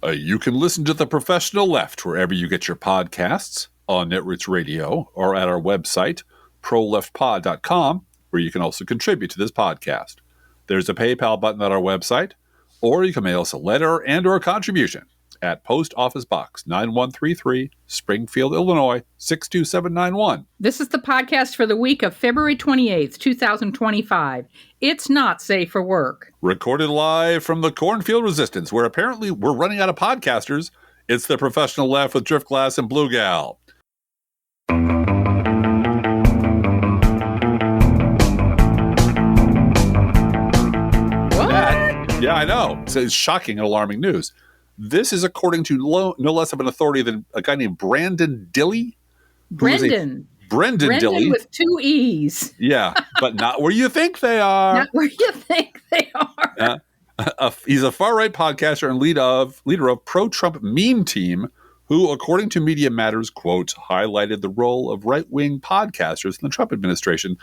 You can listen to The Professional Left wherever you get your podcasts, on Netroots Radio, or at our website, proleftpod.com, where you can also contribute to this podcast. There's a PayPal button on our website, or you can mail us a letter and or a contribution at Post Office Box 9133, Springfield, Illinois, 62791. This is the podcast for the week of February 28th, 2025. It's not safe for work. Recorded live from the Cornfield Resistance, where apparently we're running out of podcasters. It's The Professional Left with Driftglass and Blue Gal. Yeah, I know. It's shocking and alarming news. This is according to no less of an authority than a guy named Brandon Dilley. Brendan Dilley. with 2 E's. Yeah, but not where you think they are. Not where you think they are. He's a far-right podcaster and leader of pro-Trump meme team, who, according to Media Matters, quote, highlighted the role of right-wing podcasters in the Trump administration,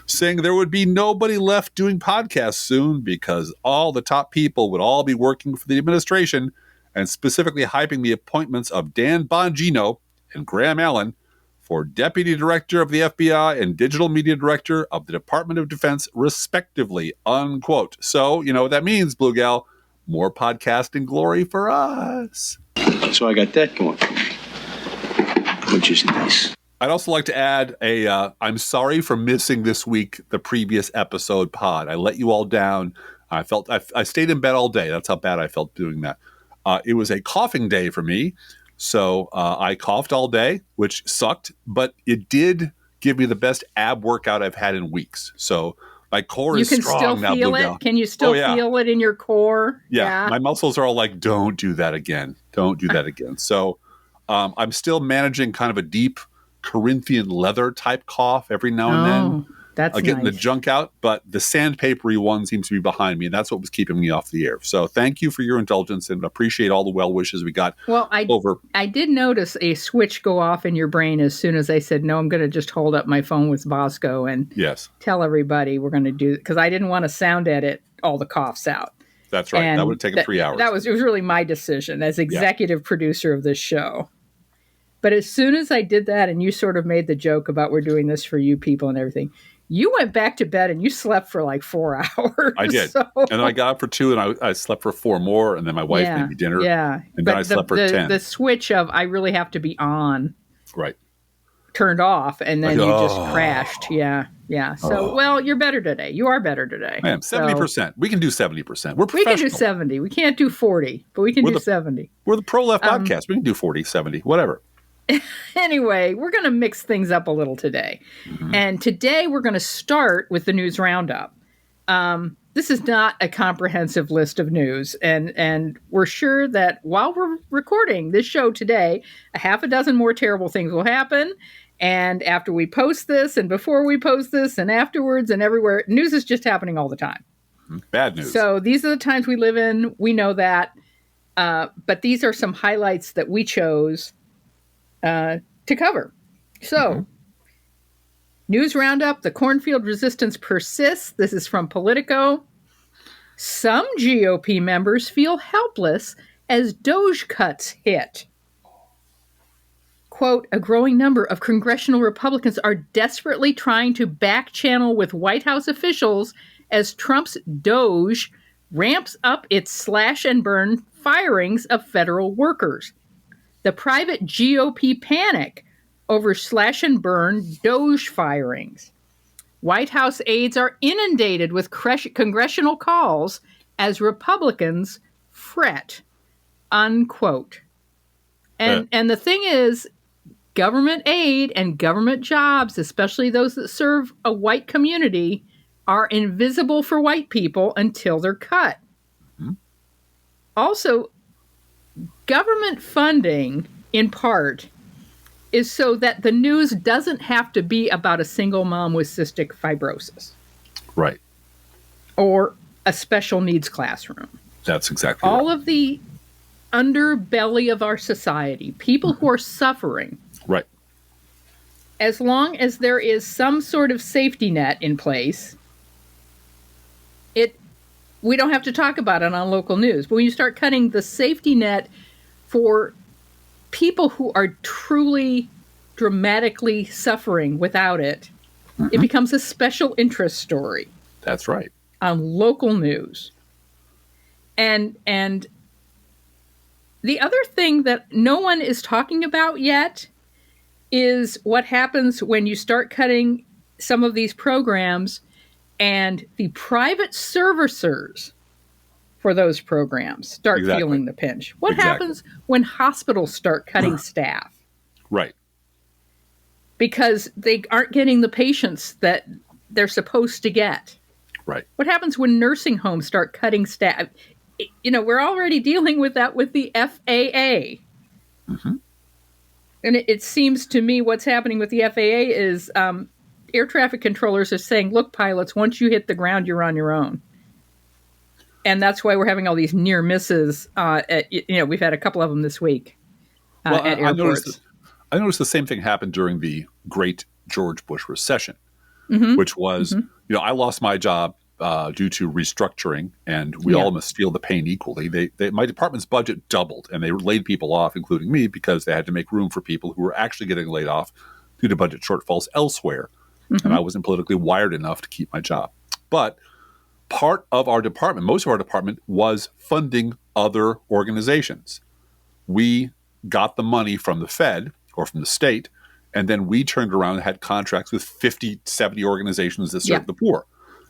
saying there would be nobody left doing podcasts soon because all the top people would all be working for the administration, and specifically hyping the appointments of Dan Bongino and Graham Allen for Deputy Director of the FBI and Digital Media Director of the Department of Defense, respectively, unquote. So, you know what that means, Blue Gal? More podcasting glory for us. So I got that going, which is nice. I'd also like to add I'm sorry for missing this week, the previous episode pod. I let you all down. I stayed in bed all day. That's how bad I felt doing that. It was a coughing day for me. So I coughed all day, which sucked, but it did give me the best ab workout I've had in weeks. So my core is strong now. You can still feel it? Can you still feel it in your core? Yeah. My muscles are all like, don't do that again. Don't do that again. So I'm still managing kind of a deep Corinthian leather type cough every now and then. That's getting nice. the junk out, but the sandpapery one seems to be behind me, and that's what was keeping me off the air. So thank you for your indulgence and appreciate all the well wishes we got. Well, I did notice a switch go off in your brain as soon as I said, no, I'm going to just hold up my phone with Bosco and tell everybody we're going to do it, because I didn't want to sound edit all the coughs out. That's right. That would have taken 3 hours. It was really my decision as executive producer of this show. But as soon as I did that and you sort of made the joke about we're doing this for you people and everything, you went back to bed and you slept for like 4 hours. I did. And then I got up for 2 and I slept for 4 more. And then my wife made me dinner. Yeah. And then I slept for 10. The switch of I really have to be on. Right. Turned off. And then you just crashed. Yeah. Yeah. So, well, you're better today. You are better today. I am. 70%. So, we can do 70%. We're professional. We can do 70. We can't do 40, but we can do 70. We're the Pro Left podcast. We can do 40, 70, whatever. Anyway, we're going to mix things up a little today. Mm-hmm. And today we're going to start with the news roundup. This is not a comprehensive list of news. And we're sure that while we're recording this show today, a half a dozen more terrible things will happen. And after we post this and before we post this and afterwards and everywhere, news is just happening all the time. Bad news. So these are the times we live in. We know that. But these are some highlights that we chose to cover. So, news roundup, the cornfield resistance persists. This is from Politico. Some GOP members feel helpless as DOGE cuts hit. Quote, a growing number of congressional Republicans are desperately trying to back channel with White House officials as Trump's DOGE ramps up its slash and burn firings of federal workers. The private GOP panic over slash and burn DOGE firings. White House aides are inundated with congressional calls as Republicans fret, unquote. And the thing is, government aid and government jobs, especially those that serve a white community, are invisible for white people until they're cut. Mm-hmm. Also, government funding, in part, is so that the news doesn't have to be about a single mom with cystic fibrosis. Right. Or a special needs classroom. That's exactly all of the underbelly of our society, people who are suffering. Right. As long as there is some sort of safety net in place, we don't have to talk about it on local news. But when you start cutting the safety net for people who are truly dramatically suffering without it, it becomes a special interest story. That's right. On local news. And the other thing that no one is talking about yet is what happens when you start cutting some of these programs and the private servicers for those programs start feeling the pinch. What happens when hospitals start cutting staff? Right. Because they aren't getting the patients that they're supposed to get. Right. What happens when nursing homes start cutting staff? You know, we're already dealing with that with the FAA. Mm-hmm. And it seems to me what's happening with the FAA is air traffic controllers are saying, look, pilots, once you hit the ground, you're on your own. And that's why we're having all these near misses. We've had a couple of them this week at airports. I noticed the same thing happened during the great George Bush recession, Mm-hmm. which was, I lost my job due to restructuring, and we all must feel the pain equally. My department's budget doubled, and they laid people off, including me, because they had to make room for people who were actually getting laid off due to budget shortfalls elsewhere. And I wasn't politically wired enough to keep my job. But part of our department, most of our department, was funding other organizations. We got the money from the Fed or from the state, and then we turned around and had contracts with 50, 70 organizations that serve the poor.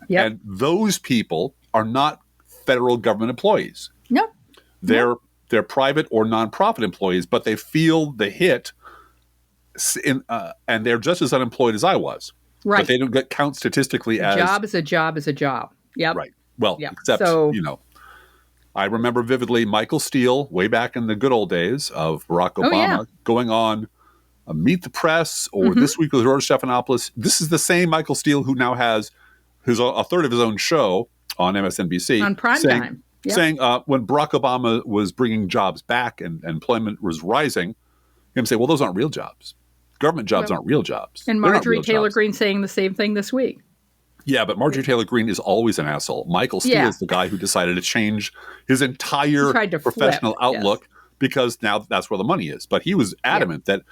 Yep. And those people are not federal government employees. No. They're private or nonprofit employees, but they feel the hit, and they're just as unemployed as I was. Right. But they don't get count statistically as... A job is a job is a job. Yep. Right. Well, except, I remember vividly Michael Steele, way back in the good old days of Barack Obama, going on Meet the Press or This Week with George Stephanopoulos. This is the same Michael Steele who now has a third of his own show on MSNBC. On primetime. Saying when Barack Obama was bringing jobs back and employment was rising, him say, well, those aren't real jobs. Government jobs aren't real jobs. And Marjorie Taylor Greene saying the same thing this week. Yeah, but Marjorie Taylor Greene is always an asshole. Michael Steele is the guy who decided to change his entire professional outlook because now that's where the money is. But he was adamant that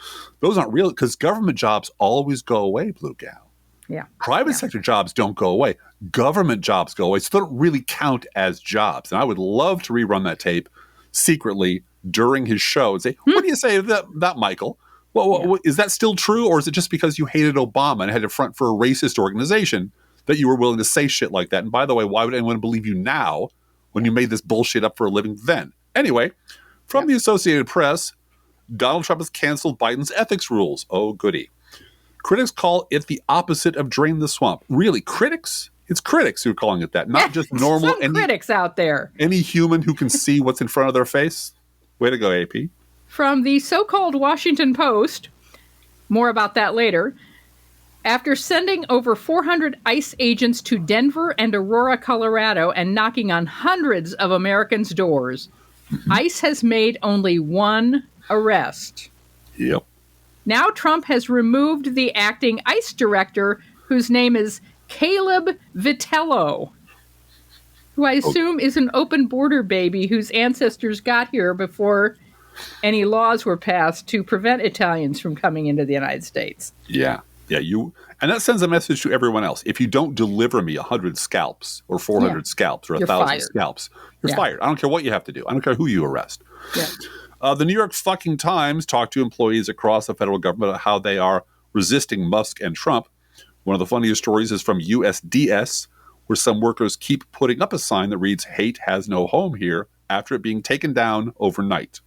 those aren't real because government jobs always go away, Blue Gal. Yeah. Private sector jobs don't go away. Government jobs go away. So they don't really count as jobs. And I would love to rerun that tape secretly during his show and say, what do you say to that Michael? Well, is that still true? Or is it just because you hated Obama and had to front for a racist organization that you were willing to say shit like that? And by the way, why would anyone believe you now when you made this bullshit up for a living then? Anyway, from the Associated Press, Donald Trump has canceled Biden's ethics rules. Oh, goody. Critics call it the opposite of drain the swamp. Really, critics? It's critics who are calling it that, not just normal. Critics out there. Any human who can see what's in front of their face? Way to go, AP. From the so-called Washington Post, more about that later. After sending over 400 ICE agents to Denver and Aurora, Colorado, and knocking on hundreds of Americans' doors, ICE has made only one arrest. Yep. Now Trump has removed the acting ICE director, whose name is Caleb Vitello, who I assume is an open border baby whose ancestors got here before any laws were passed to prevent Italians from coming into the United States. Yeah. Yeah, and that sends a message to everyone else. If you don't deliver me 100 scalps or 400 scalps or 1,000 scalps, you're fired. I don't care what you have to do. I don't care who you arrest. Yeah. The New York fucking Times talked to employees across the federal government about how they are resisting Musk and Trump. One of the funniest stories is from USDS, where some workers keep putting up a sign that reads, "Hate has no home here," after it being taken down overnight.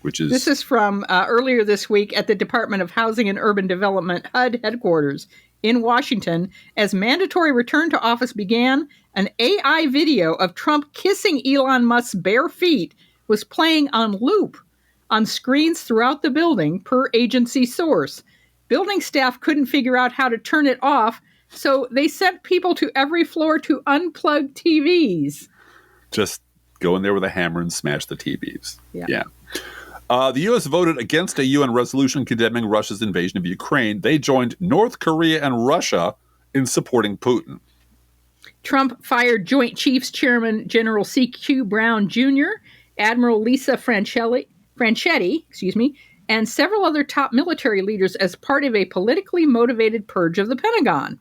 This is from earlier this week at the Department of Housing and Urban Development HUD headquarters in Washington. As mandatory return to office began, an AI video of Trump kissing Elon Musk's bare feet was playing on loop on screens throughout the building, per agency source. Building staff couldn't figure out how to turn it off, so they sent people to every floor to unplug TVs. Just go in there with a hammer and smash the TVs. Yeah. The U.S. voted against a UN resolution condemning Russia's invasion of Ukraine. They joined North Korea and Russia in supporting Putin. Trump fired Joint Chiefs Chairman General C.Q. Brown Jr., Admiral Lisa Francelli, Franchetti, and several other top military leaders as part of a politically motivated purge of the Pentagon.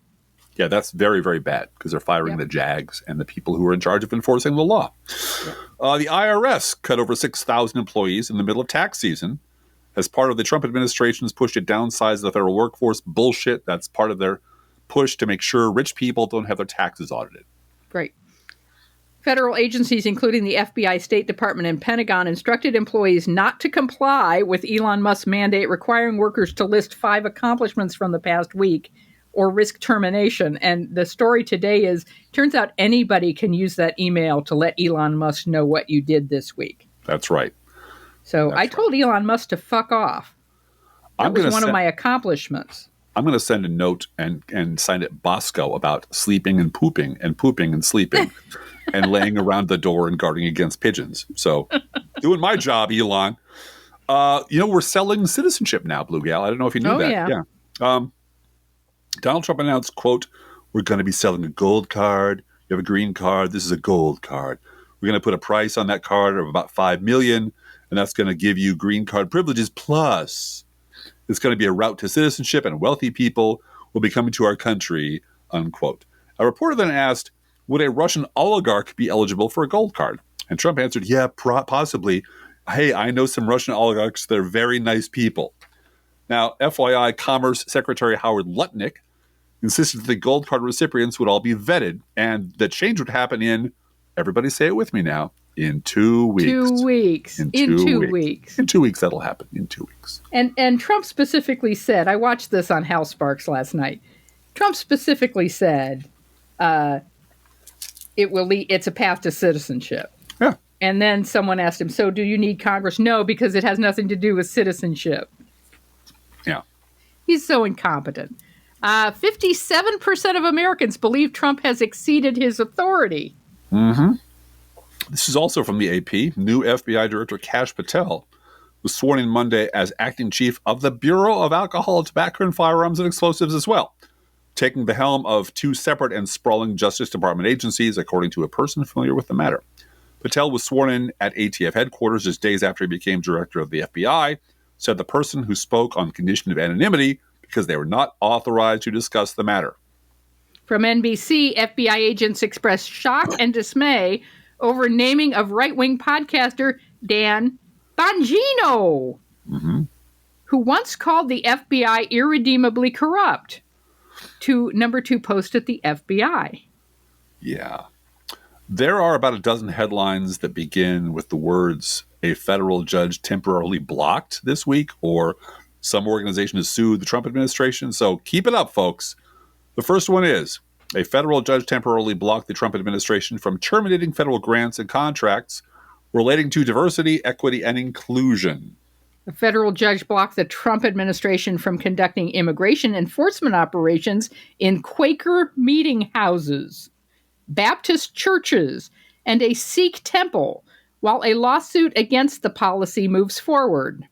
Yeah, that's very, very bad because they're firing the JAGs and the people who are in charge of enforcing the law. The IRS cut over 6,000 employees in the middle of tax season as part of the Trump administration's push to downsize the federal workforce. Bullshit. That's part of their push to make sure rich people don't have their taxes audited. Right. Federal agencies, including the FBI, State Department, and Pentagon, instructed employees not to comply with Elon Musk's mandate requiring workers to list 5 accomplishments from the past week or risk termination. And the story today is, turns out anybody can use that email to let Elon Musk know what you did this week. That's right. So I told Elon Musk to fuck off. That was one of my accomplishments. I'm going to send a note and sign it Bosco about sleeping and pooping and sleeping and laying around the door and guarding against pigeons. So doing my job, Elon. We're selling citizenship now, Blue Gal. I don't know if you knew that. Yeah. Donald Trump announced, quote, "We're going to be selling a gold card. You have a green card. This is a gold card. We're going to put a price on that card of about $5 million, and that's going to give you green card privileges. Plus, it's going to be a route to citizenship, and wealthy people will be coming to our country," unquote. A reporter then asked, would a Russian oligarch be eligible for a gold card? And Trump answered, yeah, possibly. Hey, I know some Russian oligarchs. They're very nice people. Now, FYI, Commerce Secretary Howard Lutnick insisted that the gold card recipients would all be vetted, and the change would happen in, everybody say it with me now, in 2 weeks. 2 weeks. In 2 weeks. In 2 weeks, that'll happen. In 2 weeks. And Trump specifically said, I watched this on Hal Sparks last night. Trump specifically said, it's a path to citizenship. Yeah. And then someone asked him, so do you need Congress? No, because it has nothing to do with citizenship. Yeah. He's so incompetent. 57% of Americans believe Trump has exceeded his authority. Mm-hmm. This is also from the AP. New FBI Director Kash Patel was sworn in Monday as acting chief of the Bureau of Alcohol, Tobacco, and Firearms and Explosives as well, taking the helm of 2 separate and sprawling Justice Department agencies, according to a person familiar with the matter. Patel was sworn in at ATF headquarters just days after he became director of the FBI, said the person who spoke on condition of anonymity because they were not authorized to discuss the matter. From NBC, FBI agents expressed shock and dismay over naming of right-wing podcaster Dan Bongino, who once called the FBI irredeemably corrupt, to number 2 post at the FBI. Yeah. There are about a dozen headlines that begin with the words, a federal judge temporarily blocked this week, or some organization has sued the Trump administration. So keep it up, folks. The first one is, a federal judge temporarily blocked the Trump administration from terminating federal grants and contracts relating to diversity, equity, and inclusion. A federal judge blocked the Trump administration from conducting immigration enforcement operations in Quaker meeting houses, Baptist churches, and a Sikh temple, while a lawsuit against the policy moves forward.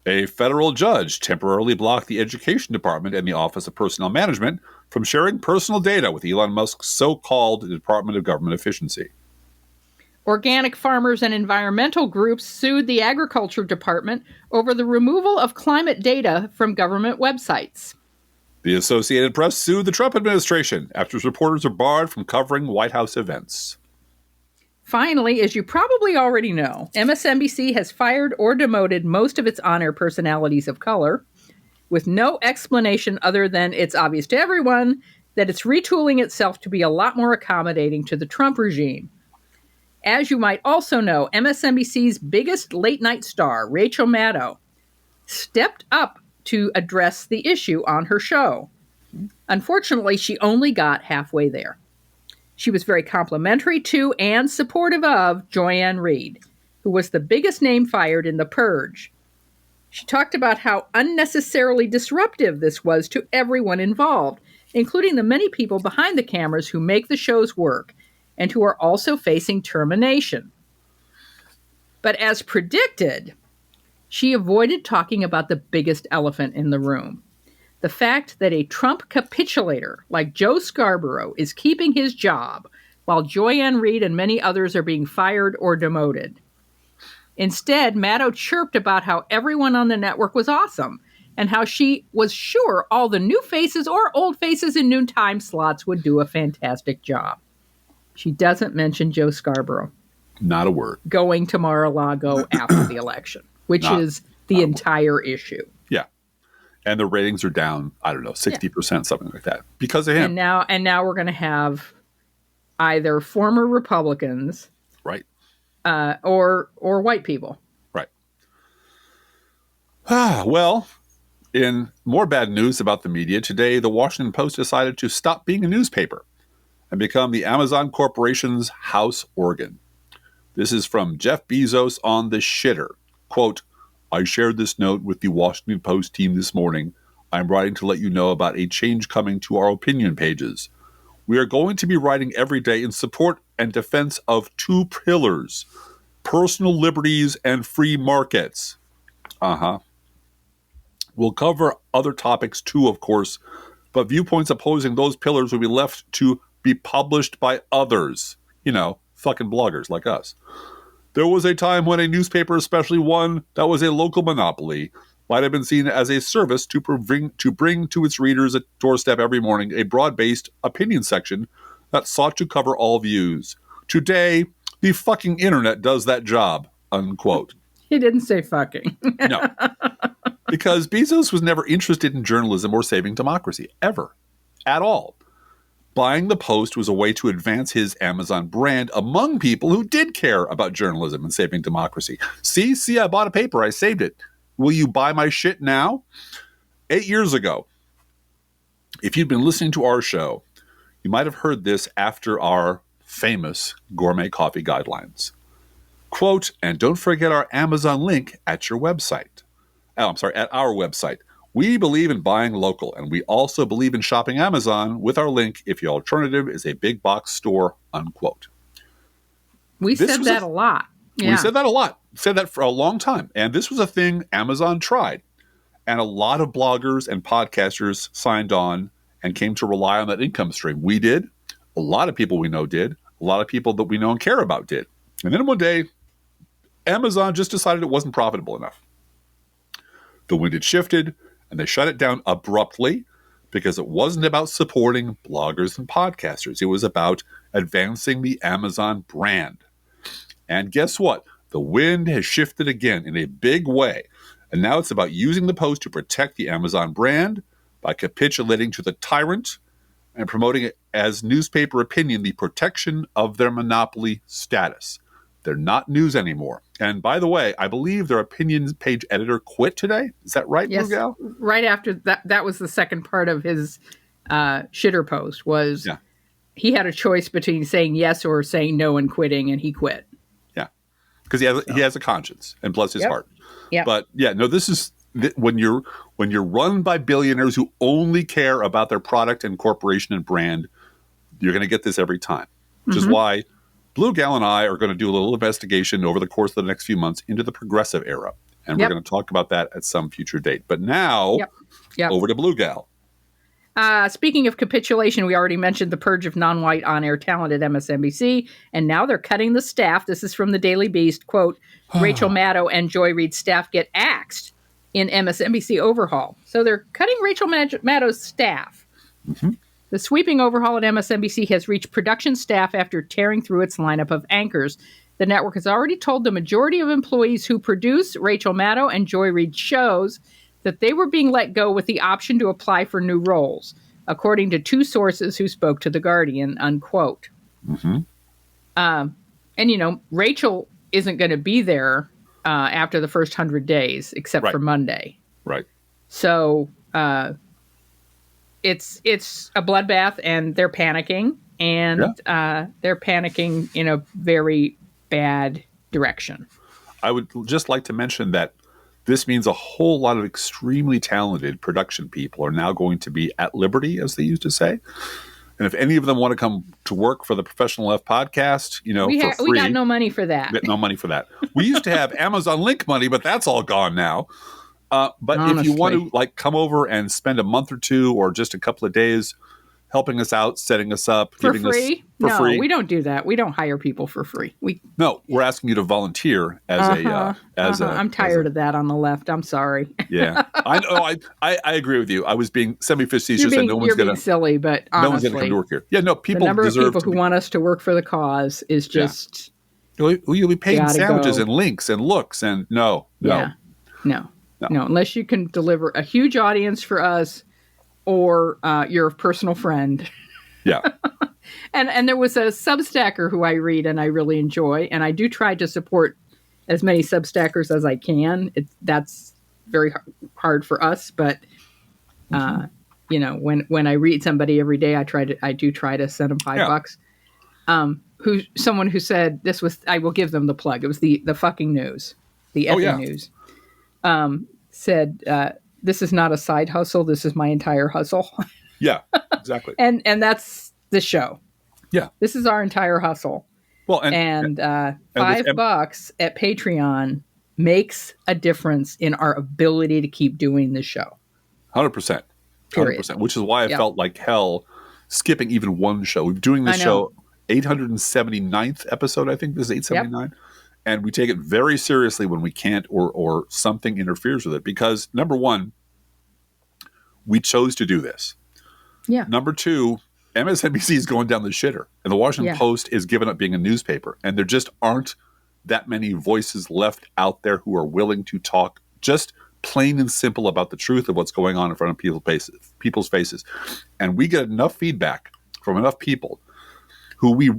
A federal judge temporarily blocked the Education Department and the Office of Personnel Management from sharing personal data with Elon Musk's so-called Department of Government Efficiency. Organic farmers and environmental groups sued the Agriculture Department over the removal of climate data from government websites. The Associated Press sued the Trump administration after its reporters are barred from covering White House events. Finally, as you probably already know, MSNBC has fired or demoted most of its on-air personalities of color, with no explanation other than it's obvious to everyone that it's retooling itself to be a lot more accommodating to the Trump regime. As you might also know, MSNBC's biggest late-night star, Rachel Maddow, stepped up to address the issue on her show. Unfortunately, she only got halfway there. She was very complimentary to and supportive of Joy-Ann Reid, who was the biggest name fired in the purge. She talked about how unnecessarily disruptive this was to everyone involved, including the many people behind the cameras who make the shows work and who are also facing termination. But as predicted, she avoided talking about the biggest elephant in the room. The fact that a Trump capitulator like Joe Scarborough is keeping his job while Joy-Ann Reid and many others are being fired or demoted. Instead, Maddow chirped about how everyone on the network was awesome and how she was sure all the new faces or old faces in noontime slots would do a fantastic job. She doesn't mention Joe Scarborough. Not a word. Going to Mar-a-Lago after the election, which is the entire issue. Yeah. And the ratings are down, I don't know, 60%, something like that, because of him. And now we're going to have either former Republicans, right, or white people. Right. Well, in more bad news about the media, today the Washington Post decided to stop being a newspaper and become the Amazon Corporation's house organ. This is from Jeff Bezos on the shitter. Quote, I shared this note with the Washington Post team this morning. I'm writing to let you know about a change coming to our opinion pages. We are going to be writing every day in support and defense of two pillars, personal liberties and free markets. We'll cover other topics too, of course, but viewpoints opposing those pillars will be left to be published by others. You know, fucking bloggers like us. There was a time when a newspaper, especially one that was a local monopoly, might have been seen as a service to bring to its readers at doorstep every morning a broad-based opinion section that sought to cover all views. Today, the fucking internet does that job, unquote. He didn't say fucking. No. Because Bezos was never interested in journalism or saving democracy, ever, at all. Buying the Post was a way to advance his Amazon brand among people who did care about journalism and saving democracy. See, I bought a paper. I saved it. Will you buy my shit now? 8 years ago, if you'd been listening to our show, you might have heard this after our famous gourmet coffee guidelines. Quote, and don't forget our Amazon link at your website. At our website. We believe in buying local, and we also believe in shopping Amazon with our link if your alternative is a big box store, unquote. We said that a lot. Yeah. We said that a lot. Said that for a long time. And this was a thing Amazon tried. And a lot of bloggers and podcasters signed on and came to rely on that income stream. We did. A lot of people we know did. A lot of people that we know and care about did. And then one day, Amazon just decided it wasn't profitable enough. The wind had shifted, and they shut it down abruptly because it wasn't about supporting bloggers and podcasters. It was about advancing the Amazon brand. And guess what? The wind has shifted again in a big way. And now it's about using the Post to protect the Amazon brand by capitulating to the tyrant and promoting it as newspaper opinion, the protection of their monopoly status. They're not news anymore. And by the way, I believe their opinion page editor quit today. Is that right, yes, Blue Gal? Right after that. That was the second part of his shitter post was he had a choice between saying yes or saying no and quitting, and he quit. Yeah. Because he has a conscience, and bless his heart. Yeah. But yeah, no, this is when you're run by billionaires who only care about their product and corporation and brand, you're going to get this every time, which is why Blue Gal and I are going to do a little investigation over the course of the next few months into the progressive era. And we're going to talk about that at some future date. But now, over to Blue Gal. Speaking of capitulation, we already mentioned the purge of non-white on-air talent at MSNBC, and now they're cutting the staff. This is from the Daily Beast. Quote, Rachel Maddow and Joy Reid's staff get axed in MSNBC overhaul. So they're cutting Rachel Maddow's staff. Mm-hmm. The sweeping overhaul at MSNBC has reached production staff after tearing through its lineup of anchors. The network has already told the majority of employees who produce Rachel Maddow and Joy Reid shows that they were being let go with the option to apply for new roles, according to two sources who spoke to The Guardian, unquote. Mm-hmm. And, you know, Rachel isn't going to be there after the first 100 days, except for Monday. Right. So it's a bloodbath, and they're panicking, and they're panicking in a very bad direction. I would just like to mention that this means a whole lot of extremely talented production people are now going to be at liberty, as they used to say. And if any of them want to come to work for the Professional Left podcast, you know, for free. We got no money for that. We got no money for that. We used to have Amazon link money, but that's all gone now. But honestly, if you want to like come over and spend a month or two or just a couple of days helping us out, setting us up, For giving free? us for No, free. we don't do that. We don't hire people for free. No, we're asking you to volunteer as I'm tired of that on the left. I'm sorry. Yeah, I know. I agree with you. I was being semi-facetious, and You're being silly, but honestly, no one's going to come to work here. Yeah, no, people the number of deserve people who want us to work for the cause is just You'll be paying gotta sandwiches go. and links and looks and no. No. Unless you can deliver a huge audience for us, or you're a personal friend. Yeah. And there was a Substacker who I read and I really enjoy, and I do try to support as many Substackers as I can. That's very hard for us, but when I read somebody every day, I do try to send them $5. Someone who said this was, I will give them the plug. It was the fucking news, the effing news. Said this is not a side hustle. This is my entire hustle. Yeah, exactly. and that's the show. Yeah, this is our entire hustle. Well, and $5 at Patreon makes a difference in our ability to keep doing this show. 100%. 100%. Which is why I felt like hell skipping even one show. We're doing this show 879th episode. I think this is 879. Yep. And we take it very seriously when we can't or something interferes with it. Because number one, we chose to do this. Yeah. Number two, MSNBC is going down the shitter. And the Washington Post is giving up being a newspaper. And there just aren't that many voices left out there who are willing to talk just plain and simple about the truth of what's going on in front of people's faces. And we get enough feedback from enough people who we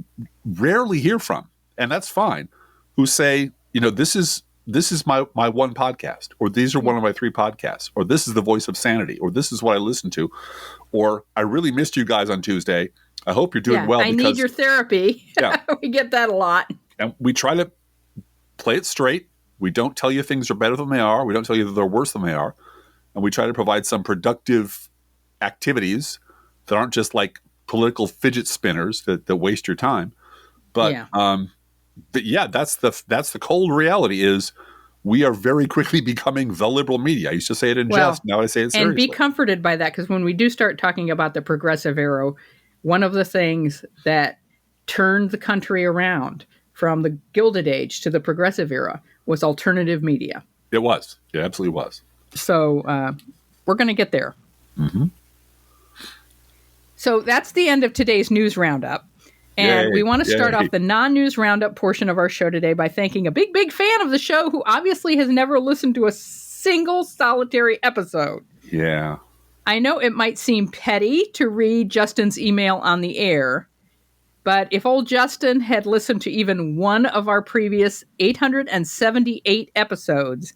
rarely hear from, and that's fine, who say, this is my one podcast, or these are one of my 3 podcasts, or this is the voice of sanity, or this is what I listen to, or I really missed you guys on Tuesday. I hope you're doing well. I need your therapy. Yeah. We get that a lot. And we try to play it straight. We don't tell you things are better than they are. We don't tell you that they're worse than they are. And we try to provide some productive activities that aren't just like political fidget spinners that waste your time. But that's the cold reality is we are very quickly becoming the liberal media. I used to say it in jest. Now I say it seriously. And be comforted by that, because when we do start talking about the progressive era, one of the things that turned the country around from the Gilded Age to the progressive era was alternative media. It was. It absolutely was. So we're going to get there. Mm-hmm. So that's the end of today's news roundup. And we want to start off the non-news roundup portion of our show today by thanking a big, big fan of the show who obviously has never listened to a single solitary episode. Yeah. I know it might seem petty to read Justin's email on the air, but if old Justin had listened to even one of our previous 878 episodes,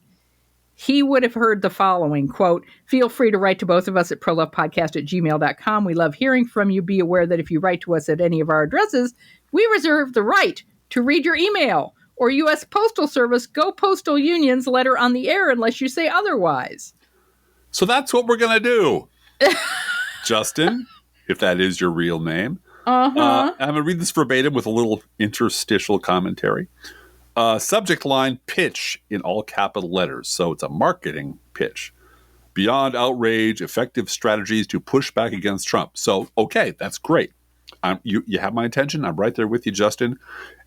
he would have heard the following, quote, "Feel free to write to both of us at prolovepodcast@gmail.com. We love hearing from you. Be aware that if you write to us at any of our addresses, we reserve the right to read your email. Or U.S. Postal Service, go Postal Union's letter on the air unless you say otherwise." So that's what we're going to do. Justin, if that is your real name. I'm going to read this verbatim with a little interstitial commentary. Subject line, pitch in all capital letters. So it's a marketing pitch. Beyond outrage, effective strategies to push back against Trump. So, okay, that's great. You have my attention. I'm right there with you, Justin.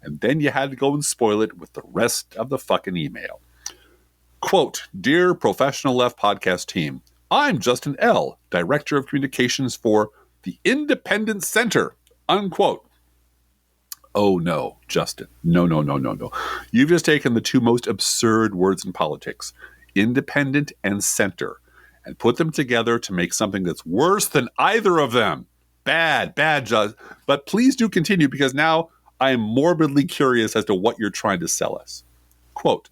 And then you had to go and spoil it with the rest of the fucking email. Quote, "Dear Professional Left Podcast team, I'm Justin L., Director of Communications for the Independent Center," unquote. Oh, no, Justin. No. You've just taken the 2 most absurd words in politics, independent and center, and put them together to make something that's worse than either of them. Bad, Justin. But please do continue, because now I am morbidly curious as to what you're trying to sell us. Quote,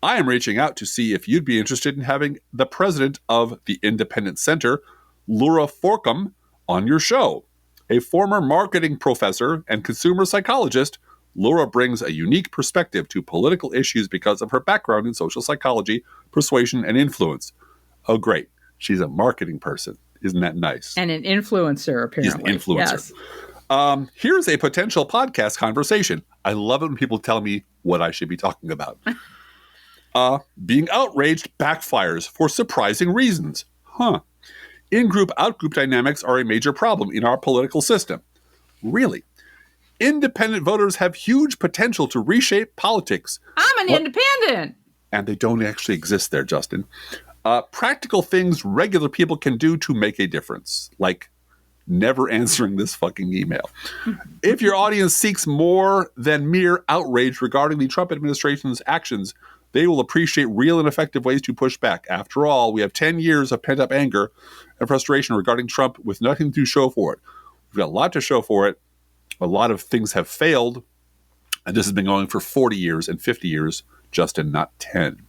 "I am reaching out to see if you'd be interested in having the president of the Independent Center, Laura Forcum, on your show. A former marketing professor and consumer psychologist, Laura brings a unique perspective to political issues because of her background in social psychology, persuasion, and influence." Oh, great. She's a marketing person. Isn't that nice? And an influencer, apparently. She's an influencer. Yes. Here's a potential podcast conversation. I love it when people tell me what I should be talking about. Being outraged backfires for surprising reasons. In-group, out-group dynamics are a major problem in our political system. Really. Independent voters have huge potential to reshape politics. I'm an independent. And they don't actually exist there, Justin. Practical things regular people can do to make a difference, like never answering this fucking email. If your audience seeks more than mere outrage regarding the Trump administration's actions, they will appreciate real and effective ways to push back. After all, we have 10 years of pent-up anger and frustration regarding Trump with nothing to show for it. We've got a lot to show for it. A lot of things have failed, and this has been going for 40 years and 50 years, Justin, not 10.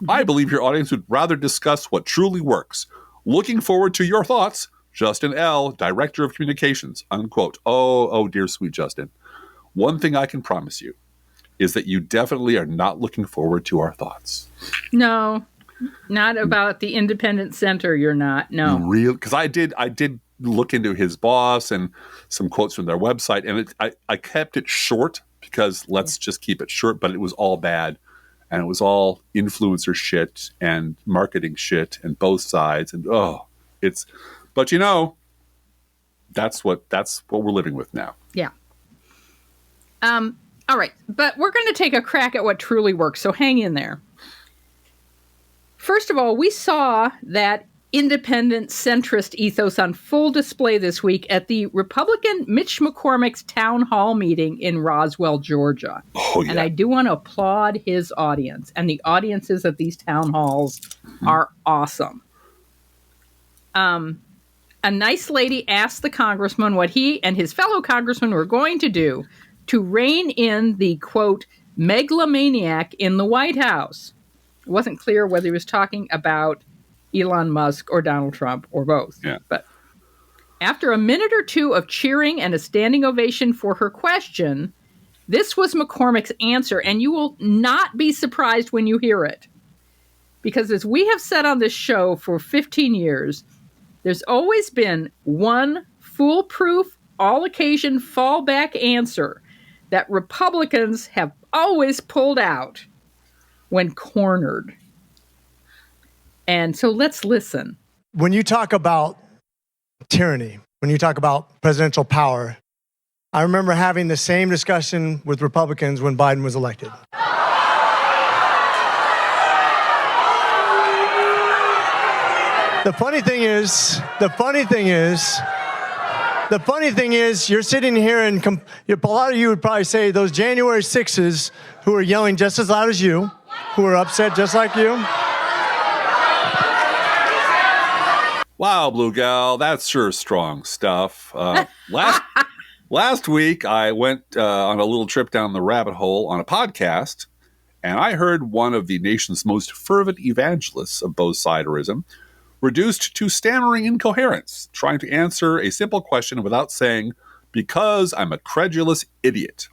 I believe your audience would rather discuss what truly works. Looking forward to your thoughts, Justin L., Director of Communications, unquote. Oh, dear sweet Justin. One thing I can promise you is that you definitely are not looking forward to our thoughts. No, not about the independent center. You're not. No. Real, because I did look into his boss and some quotes from their website, and I kept it short because let's just keep it short, but it was all bad. And it was all influencer shit and marketing shit and both sides. And but you know, that's what we're living with now. Yeah. All right. But we're going to take a crack at what truly works. So hang in there. First of all, we saw that independent centrist ethos on full display this week at the Republican Mitch McCormick's town hall meeting in Roswell, Georgia. Oh, yeah. And I do want to applaud his audience. And the audiences at these town halls are awesome. A nice lady asked the congressman what he and his fellow congressmen were going to do to rein in the, quote, megalomaniac in the White House. It wasn't clear whether he was talking about Elon Musk or Donald Trump or both. Yeah. But after a minute or two of cheering and a standing ovation for her question, this was McCormick's answer, and you will not be surprised when you hear it. Because as we have said on this show for 15 years, there's always been one foolproof, all-occasion fallback answer that Republicans have always pulled out when cornered. And so let's listen. When you talk about tyranny, when you talk about presidential power, I remember having the same discussion with Republicans when Biden was elected. The funny thing is, you're sitting here and a lot of you would probably say those January 6s who are yelling just as loud as you, who are upset just like you. Wow, Blue Gal, that's sure strong stuff. Last week, I went on a little trip down the rabbit hole on a podcast, and I heard one of the nation's most fervent evangelists of both-siderism reduced to stammering incoherence, trying to answer a simple question without saying, because I'm a credulous idiot.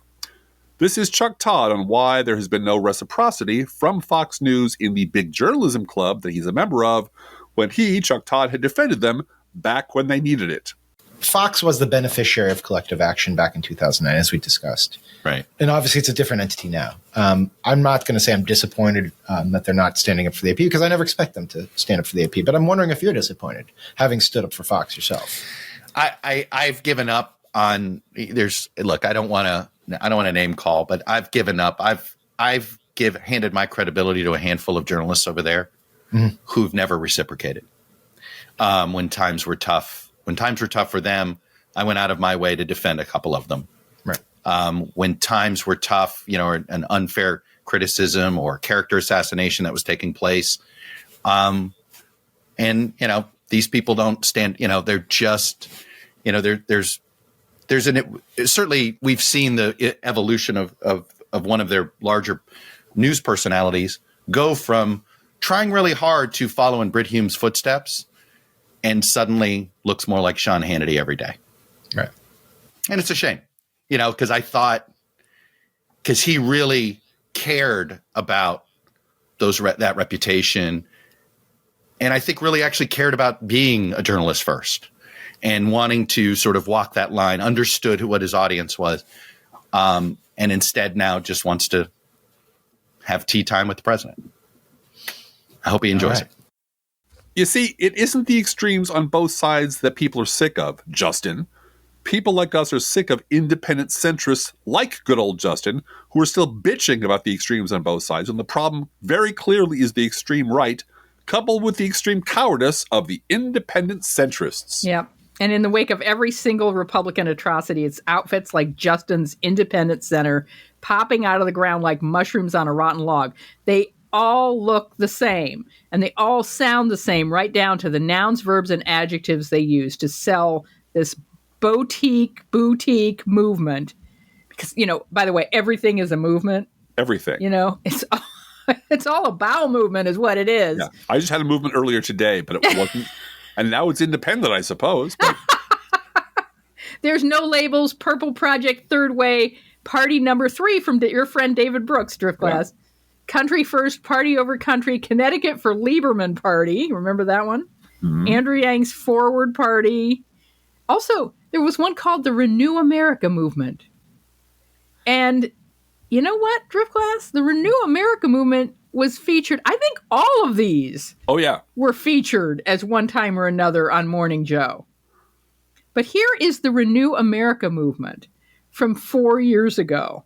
This is Chuck Todd on why there has been no reciprocity from Fox News in the big journalism club that he's a member of, when he, Chuck Todd, had defended them back when they needed it. Fox was the beneficiary of collective action back in 2009, as we discussed. Right. And obviously, it's a different entity now. I'm not going to say I'm disappointed that they're not standing up for the AP, because I never expect them to stand up for the AP. But I'm wondering if you're disappointed, having stood up for Fox yourself. I've given up on. Look, I don't want to name call, but I've given up. I've handed my credibility to a handful of journalists over there who've never reciprocated. When times were tough. When times were tough for them, I went out of my way to defend a couple of them. Right. When times were tough, or an unfair criticism or character assassination that was taking place, and these people don't stand. They're just, there's certainly we've seen the evolution of one of their larger news personalities go from trying really hard to follow in Brit Hume's footsteps, and suddenly looks more like Sean Hannity every day. Right. And it's a shame, because I thought, because he really cared about that reputation. And I think really actually cared about being a journalist first and wanting to sort of walk that line, understood what his audience was. And instead now just wants to have tea time with the president. I hope he enjoys it. You see, it isn't the extremes on both sides that people are sick of, Justin. People like us are sick of independent centrists like good old Justin, who are still bitching about the extremes on both sides, and the problem very clearly is the extreme right, coupled with the extreme cowardice of the independent centrists. Yeah. And in the wake of every single Republican atrocity, it's outfits like Justin's Independent Center popping out of the ground like mushrooms on a rotten log. They all look the same, and they all sound the same, right down to the nouns, verbs, and adjectives they use to sell this boutique movement. Because, by the way, everything is a movement. Everything. It's all a bowel movement is what it is. Yeah. I just had a movement earlier today, but it wasn't. And now it's independent, I suppose. But. There's no labels. Purple Project, Third Way, Party Number 3 from your friend David Brooks, Driftglass. Yeah. Country First, Party Over Country, Connecticut for Lieberman Party. Remember that one? Mm-hmm. Andrew Yang's Forward Party. Also, there was one called the Renew America Movement. And you know what, Driftglass? The Renew America Movement was featured. I think all of these were featured as one time or another on Morning Joe. But here is the Renew America Movement from 4 years ago,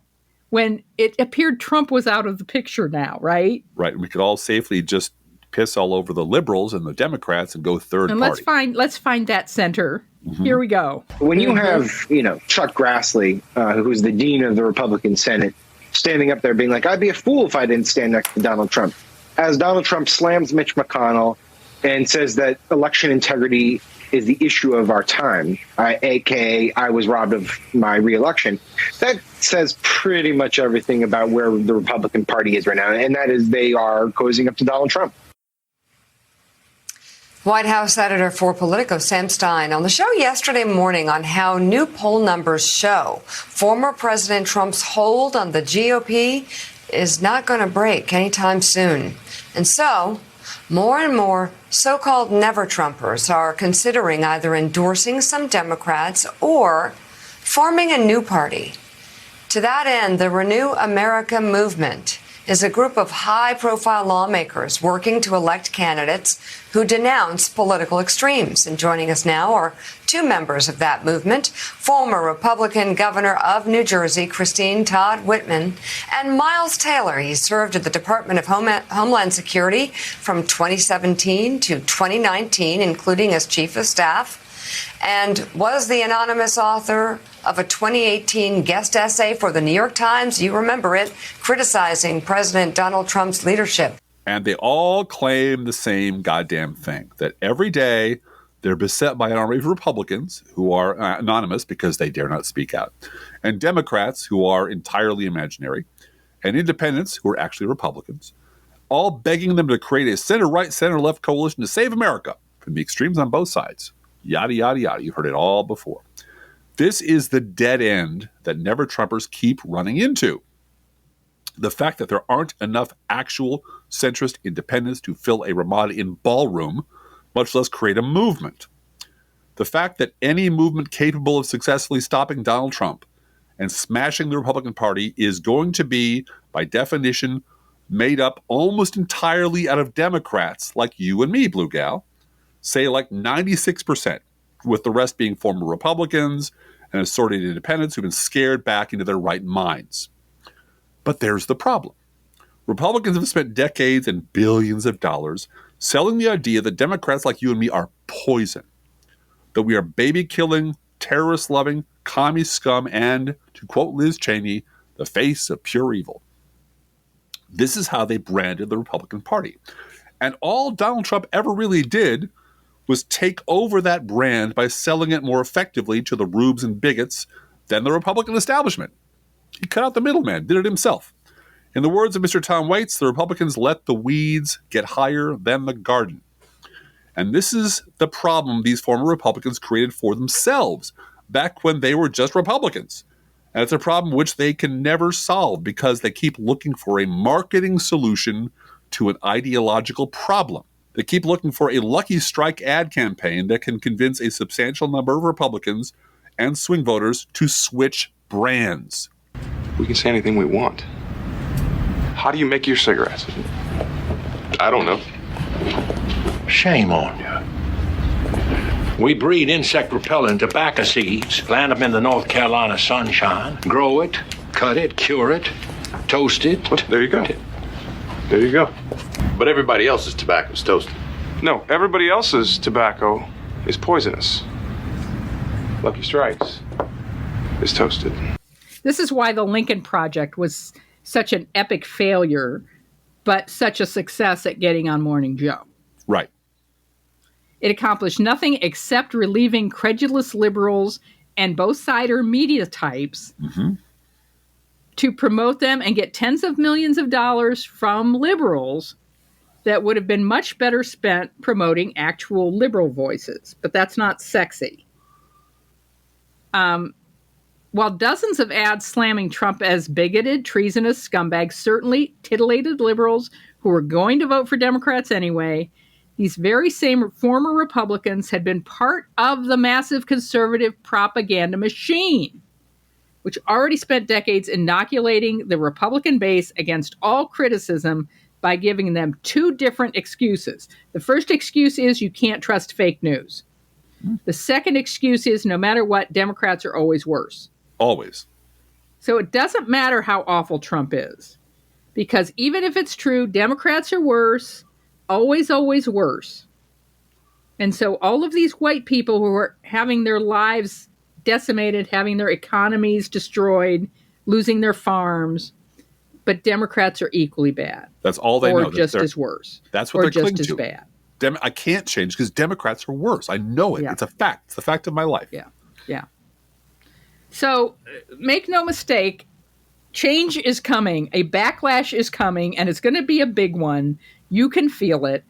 when it appeared Trump was out of the picture now, right? Right. We could all safely just piss all over the liberals and the Democrats and go third party. Let's find that center. Mm-hmm. Here we go. When you have, Chuck Grassley, who's the dean of the Republican Senate, standing up there being like, I'd be a fool if I didn't stand next to Donald Trump. As Donald Trump slams Mitch McConnell and says that election integrity is the issue of our time, a.k.a. I was robbed of my reelection, that says pretty much everything about where the Republican Party is right now, and that is they are cozying up to Donald Trump. White House editor for Politico, Sam Stein, on the show yesterday morning on how new poll numbers show former President Trump's hold on the GOP is not going to break anytime soon. And so, more and more so-called never-Trumpers are considering either endorsing some Democrats or forming a new party. To that end, the Renew America movement is a group of high-profile lawmakers working to elect candidates who denounce political extremes. And joining us now are two members of that movement, former Republican governor of New Jersey, Christine Todd Whitman, and Miles Taylor. He served at the Department of Homeland Security from 2017 to 2019, including as chief of staff, and was the anonymous author of a 2018 guest essay for the New York Times, you remember it, criticizing President Donald Trump's leadership. And they all claim the same goddamn thing, that every day they're beset by an army of Republicans who are anonymous because they dare not speak out, and Democrats who are entirely imaginary, and independents who are actually Republicans, all begging them to create a center-right, center-left coalition to save America from the extremes on both sides. Yada, yada, yada. You've heard it all before. This is the dead end that never-Trumpers keep running into. The fact that there aren't enough actual centrist independents to fill a Ramada-Inn ballroom, much less create a movement. The fact that any movement capable of successfully stopping Donald Trump and smashing the Republican Party is going to be, by definition, made up almost entirely out of Democrats like you and me, Blue Gal. Say like 96%, with the rest being former Republicans and assorted independents who've been scared back into their right minds. But there's the problem. Republicans have spent decades and billions of dollars selling the idea that Democrats like you and me are poison, that we are baby-killing, terrorist-loving, commie scum, and, to quote Liz Cheney, the face of pure evil. This is how they branded the Republican Party. And all Donald Trump ever really did was take over that brand by selling it more effectively to the rubes and bigots than the Republican establishment. He cut out the middleman, did it himself. In the words of Mr. Tom Waits, the Republicans let the weeds get higher than the garden. And this is the problem these former Republicans created for themselves back when they were just Republicans. And it's a problem which they can never solve because they keep looking for a marketing solution to an ideological problem. They keep looking for a lucky strike ad campaign that can convince a substantial number of Republicans and swing voters to switch brands. We can say anything we want. How do you make your cigarettes? I don't know. Shame on you. We breed insect repellent tobacco seeds, plant them in the North Carolina sunshine, grow it, cut it, cure it, toast it. Well, there you go. There you go. But everybody else's tobacco is toasted. No, everybody else's tobacco is poisonous. Lucky Strikes is toasted. This is why the Lincoln Project was such an epic failure, but such a success at getting on Morning Joe. Right. It accomplished nothing except relieving credulous liberals and both-sider media types to promote them and get tens of millions of dollars from liberals that would have been much better spent promoting actual liberal voices. But that's not sexy. While dozens of ads slamming Trump as bigoted, treasonous scumbags certainly titillated liberals who were going to vote for Democrats anyway, these very same former Republicans had been part of the massive conservative propaganda machine, which already spent decades inoculating the Republican base against all criticism by giving them two different excuses. The first excuse is you can't trust fake news. The second excuse is no matter what, Democrats are always worse. Always. So it doesn't matter how awful Trump is, because even if it's true, Democrats are worse, always, always worse. And so all of these white people who are having their lives decimated, having their economies destroyed, losing their farms, but Democrats are equally bad. That's all they know. Or just as worse. That's what they're clinging to. Or just as bad. I can't change because Democrats are worse. I know it. Yeah. It's a fact. It's the fact of my life. Yeah. Yeah. So make no mistake, change is coming. A backlash is coming, and it's going to be a big one. You can feel it.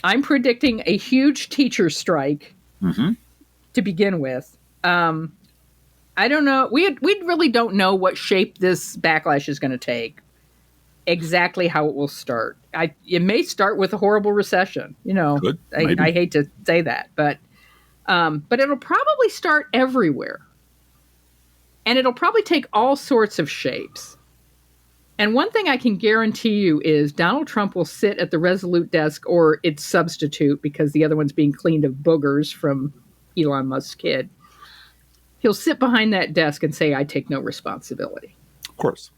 I'm predicting a huge teacher strike to begin with. I don't know. We really don't know what shape this backlash is going to take. Exactly how it will start. It may start with a horrible recession. You know, I hate to say that, but it'll probably start everywhere. And it'll probably take all sorts of shapes. And one thing I can guarantee you is Donald Trump will sit at the Resolute desk or its substitute, because the other one's being cleaned of boogers from Elon Musk's kid. He'll sit behind that desk and say, I take no responsibility. Of course.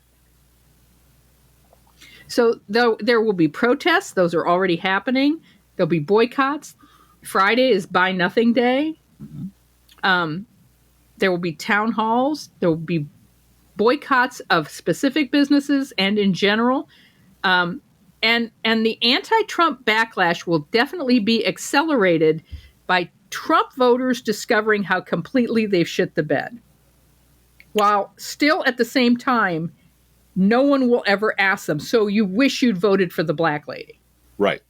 So though there will be protests, those are already happening. There'll be boycotts. Friday is Buy Nothing Day. There will be town halls. There will be boycotts of specific businesses and in general. And the anti-Trump backlash will definitely be accelerated by Trump voters discovering how completely they've shit the bed. While still at the same time, no one will ever ask them, so you wish you'd voted for the black lady. Right.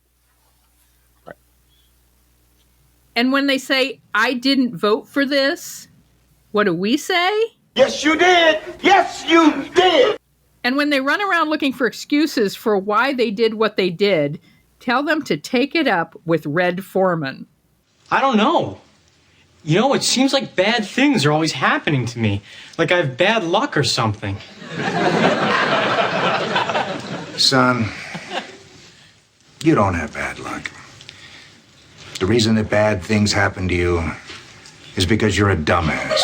And when they say, I didn't vote for this, what do we say? Yes, you did. Yes, you did. And when they run around looking for excuses for why they did what they did, tell them to take it up with Red Foreman. I don't know. You know, it seems like bad things are always happening to me. Like I have bad luck or something. Son, you don't have bad luck. The reason that bad things happen to you is because you're a dumbass.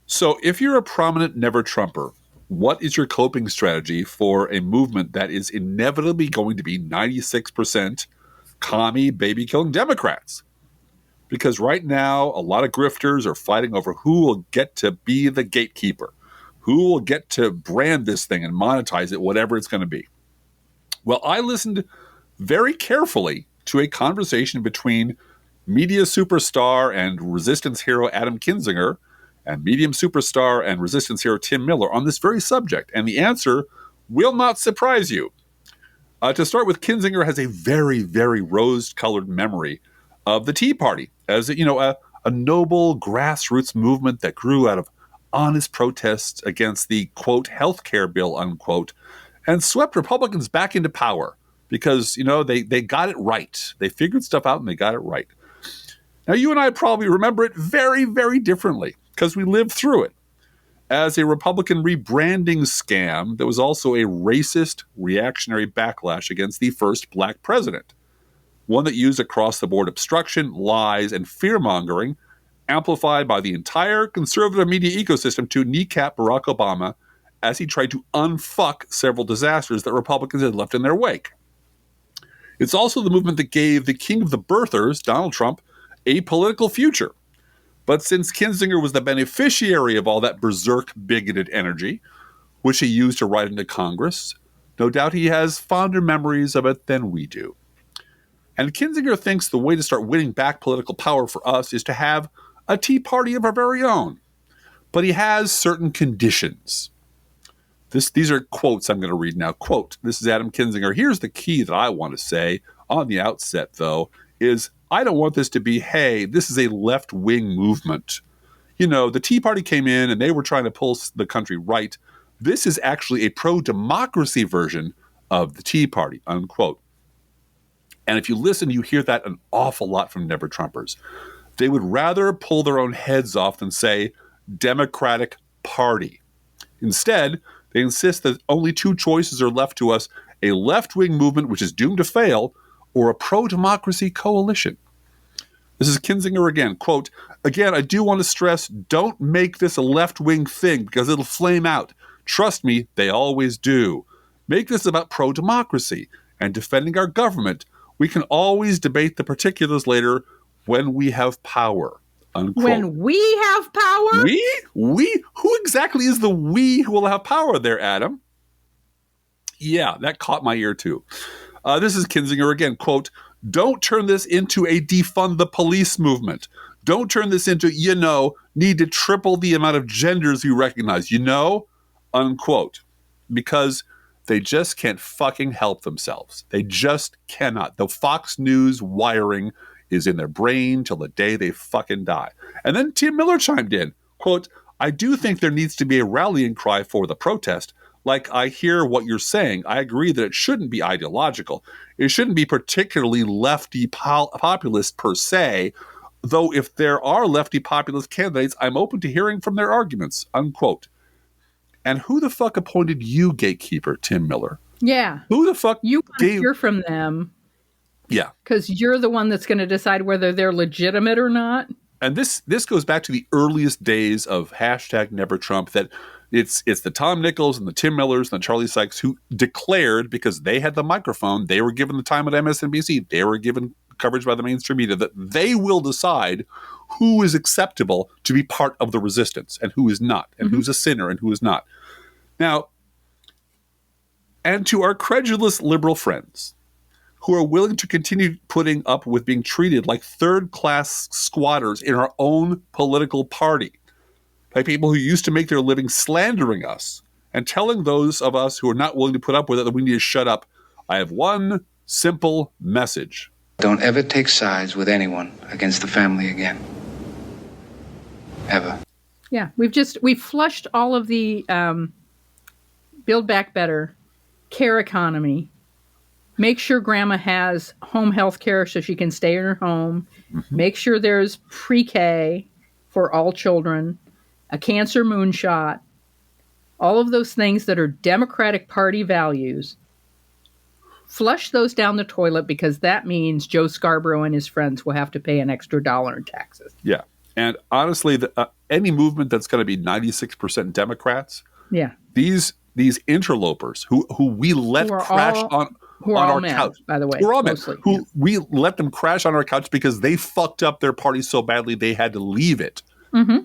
So if you're a prominent never-Trumper, what is your coping strategy for a movement that is inevitably going to be 96% commie, baby-killing Democrats? Because right now, a lot of grifters are fighting over who will get to be the gatekeeper, who will get to brand this thing and monetize it, whatever it's going to be. Well, I listened very carefully to a conversation between media superstar and resistance hero Adam Kinzinger and medium superstar and resistance hero Tim Miller on this very subject. And the answer will not surprise you. To start with, Kinzinger has a very, very rose-colored memory of the Tea Party as a noble grassroots movement that grew out of honest protests against the, quote, health care bill, unquote, and swept Republicans back into power because, they got it right. They figured stuff out and they got it right. Now, you and I probably remember it very, very differently because we lived through it as a Republican rebranding scam that was also a racist, reactionary backlash against the first black president. one that used across-the-board obstruction, lies, and fear-mongering, amplified by the entire conservative media ecosystem to kneecap Barack Obama as he tried to unfuck several disasters that Republicans had left in their wake. It's also the movement that gave the king of the birthers, Donald Trump, a political future. But since Kinzinger was the beneficiary of all that berserk, bigoted energy, which he used to write into Congress, no doubt he has fonder memories of it than we do. And Kinzinger thinks the way to start winning back political power for us is to have a Tea Party of our very own. But he has certain conditions. These are quotes I'm going to read now. Quote, this is Adam Kinzinger. Here's the key that I want to say on the outset, though, is I don't want this to be, hey, this is a left-wing movement. You know, the Tea Party came in and they were trying to pull the country right. This is actually a pro-democracy version of the Tea Party, unquote. And if you listen, you hear that an awful lot from Never Trumpers. They would rather pull their own heads off than say Democratic Party. Instead, they insist that only two choices are left to us, a left-wing movement which is doomed to fail, or a pro-democracy coalition. This is Kinzinger again. Quote, again, I do want to stress, don't make this a left-wing thing because it'll flame out. Trust me, they always do. Make this about pro-democracy and defending our government. We can always debate the particulars later when we have power. Unquote. When we have power? We? Who exactly is the we who will have power there, Adam? Yeah, that caught my ear too. This is Kinzinger again. Quote, don't turn this into a defund the police movement. Don't turn this into, need to triple the amount of genders you recognize, unquote. Because they just can't fucking help themselves. They just cannot. The Fox News wiring is in their brain till the day they fucking die. And then Tim Miller chimed in, quote, I do think there needs to be a rallying cry for the protest. Like, I hear what you're saying. I agree that it shouldn't be ideological. It shouldn't be particularly lefty populist per se, though if there are lefty populist candidates, I'm open to hearing from their arguments, unquote. And who the fuck appointed you gatekeeper, Tim Miller? Yeah. Who the fuck you want to hear from them? Yeah. Because you're the one that's going to decide whether they're legitimate or not. And this goes back to the earliest days of hashtag Never Trump, that it's the Tom Nichols and the Tim Millers and the Charlie Sykes who declared, because they had the microphone, they were given the time at MSNBC, they were given coverage by the mainstream media, that they will decide who is acceptable to be part of the resistance and who is not, and who's a sinner and who is not. Now, and to our credulous liberal friends who are willing to continue putting up with being treated like third-class squatters in our own political party, by people who used to make their living slandering us and telling those of us who are not willing to put up with it that we need to shut up, I have one simple message. Don't ever take sides with anyone against the family again. Ever. Yeah, we've flushed all of the Build Back Better, care economy, make sure grandma has home health care so she can stay in her home, make sure there's pre-K for all children, a cancer moonshot, all of those things that are Democratic Party values. Flush those down the toilet because that means Joe Scarborough and his friends will have to pay an extra $1 in taxes. Yeah. And honestly, any movement that's going to be 96% Democrats, these interlopers who we let crash on our couch, by the way, we're all men, we let them crash on our couch because they fucked up their party so badly they had to leave it,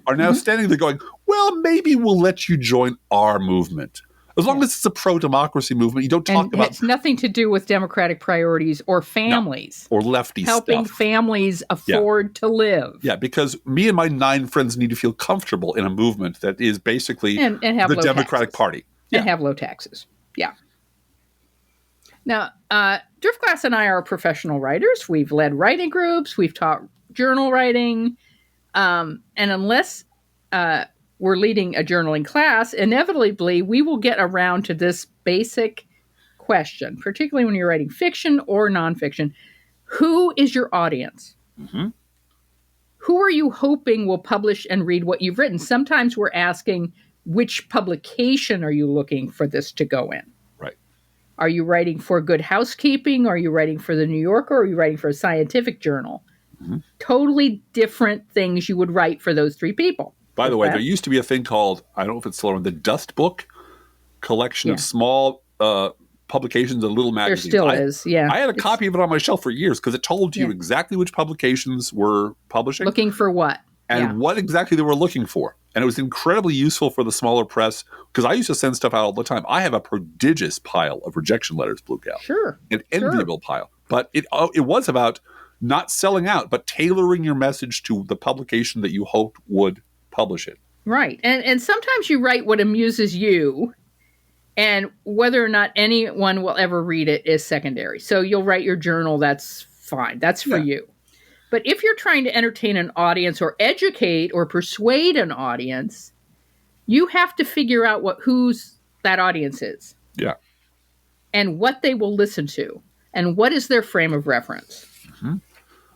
are now standing there going, well, maybe we'll let you join our movement. As long as it's a pro-democracy movement, you don't talk about... It's nothing to do with democratic priorities or families. No, or lefty helping stuff. families afford to live. Yeah, because me and my 9 friends need to feel comfortable in a movement that is basically and have the low Democratic taxes. Party. And have low taxes. Yeah. Now, Driftglass and I are professional writers. We've led writing groups. We've taught journal writing. And unless... we're leading a journaling class, inevitably we will get around to this basic question, particularly when you're writing fiction or nonfiction. Who is your audience? Who are you hoping will publish and read what you've written? Sometimes we're asking, which publication are you looking for this to go in? Right. Are you writing for Good Housekeeping? Are you writing for the New Yorker? Or are you writing for a scientific journal? Mm-hmm. Totally different things you would write for those three people. By the way, there used to be a thing called, I don't know if it's still around, the Dust Book, collection of small publications and little magazines. There still is, yeah. I had a copy of it on my shelf for years because it told you exactly which publications were publishing. Looking for what. And what exactly they were looking for. And it was incredibly useful for the smaller press because I used to send stuff out all the time. I have a prodigious pile of rejection letters, Blue Gal. Sure. An enviable pile. But it was about not selling out, but tailoring your message to the publication that you hoped would publish it. Right. And sometimes you write what amuses you, and whether or not anyone will ever read it is secondary. So you'll write your journal, that's fine. That's for you. But if you're trying to entertain an audience or educate or persuade an audience, you have to figure out whose that audience is. Yeah. And what they will listen to and what is their frame of reference. Mm-hmm.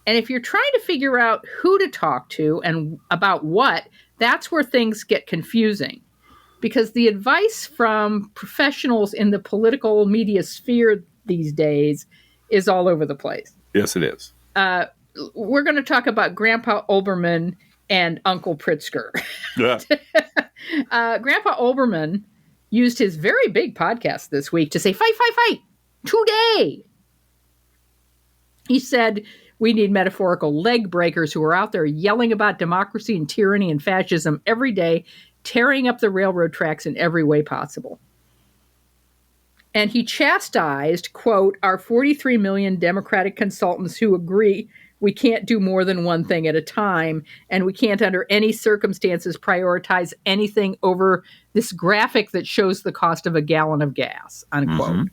And if you're trying to figure out who to talk to and about what, that's where things get confusing. Because the advice from professionals in the political media sphere these days is all over the place. Yes, it is. We're going to talk about Grandpa Olbermann and Uncle Pritzker. Yeah. Grandpa Olbermann used his very big podcast this week to say, fight, fight, fight, today. He said, we need metaphorical leg breakers who are out there yelling about democracy and tyranny and fascism every day, tearing up the railroad tracks in every way possible. And he chastised, quote, our 43 million Democratic consultants who agree we can't do more than one thing at a time, and we can't under any circumstances prioritize anything over this graphic that shows the cost of a gallon of gas, unquote. Mm-hmm.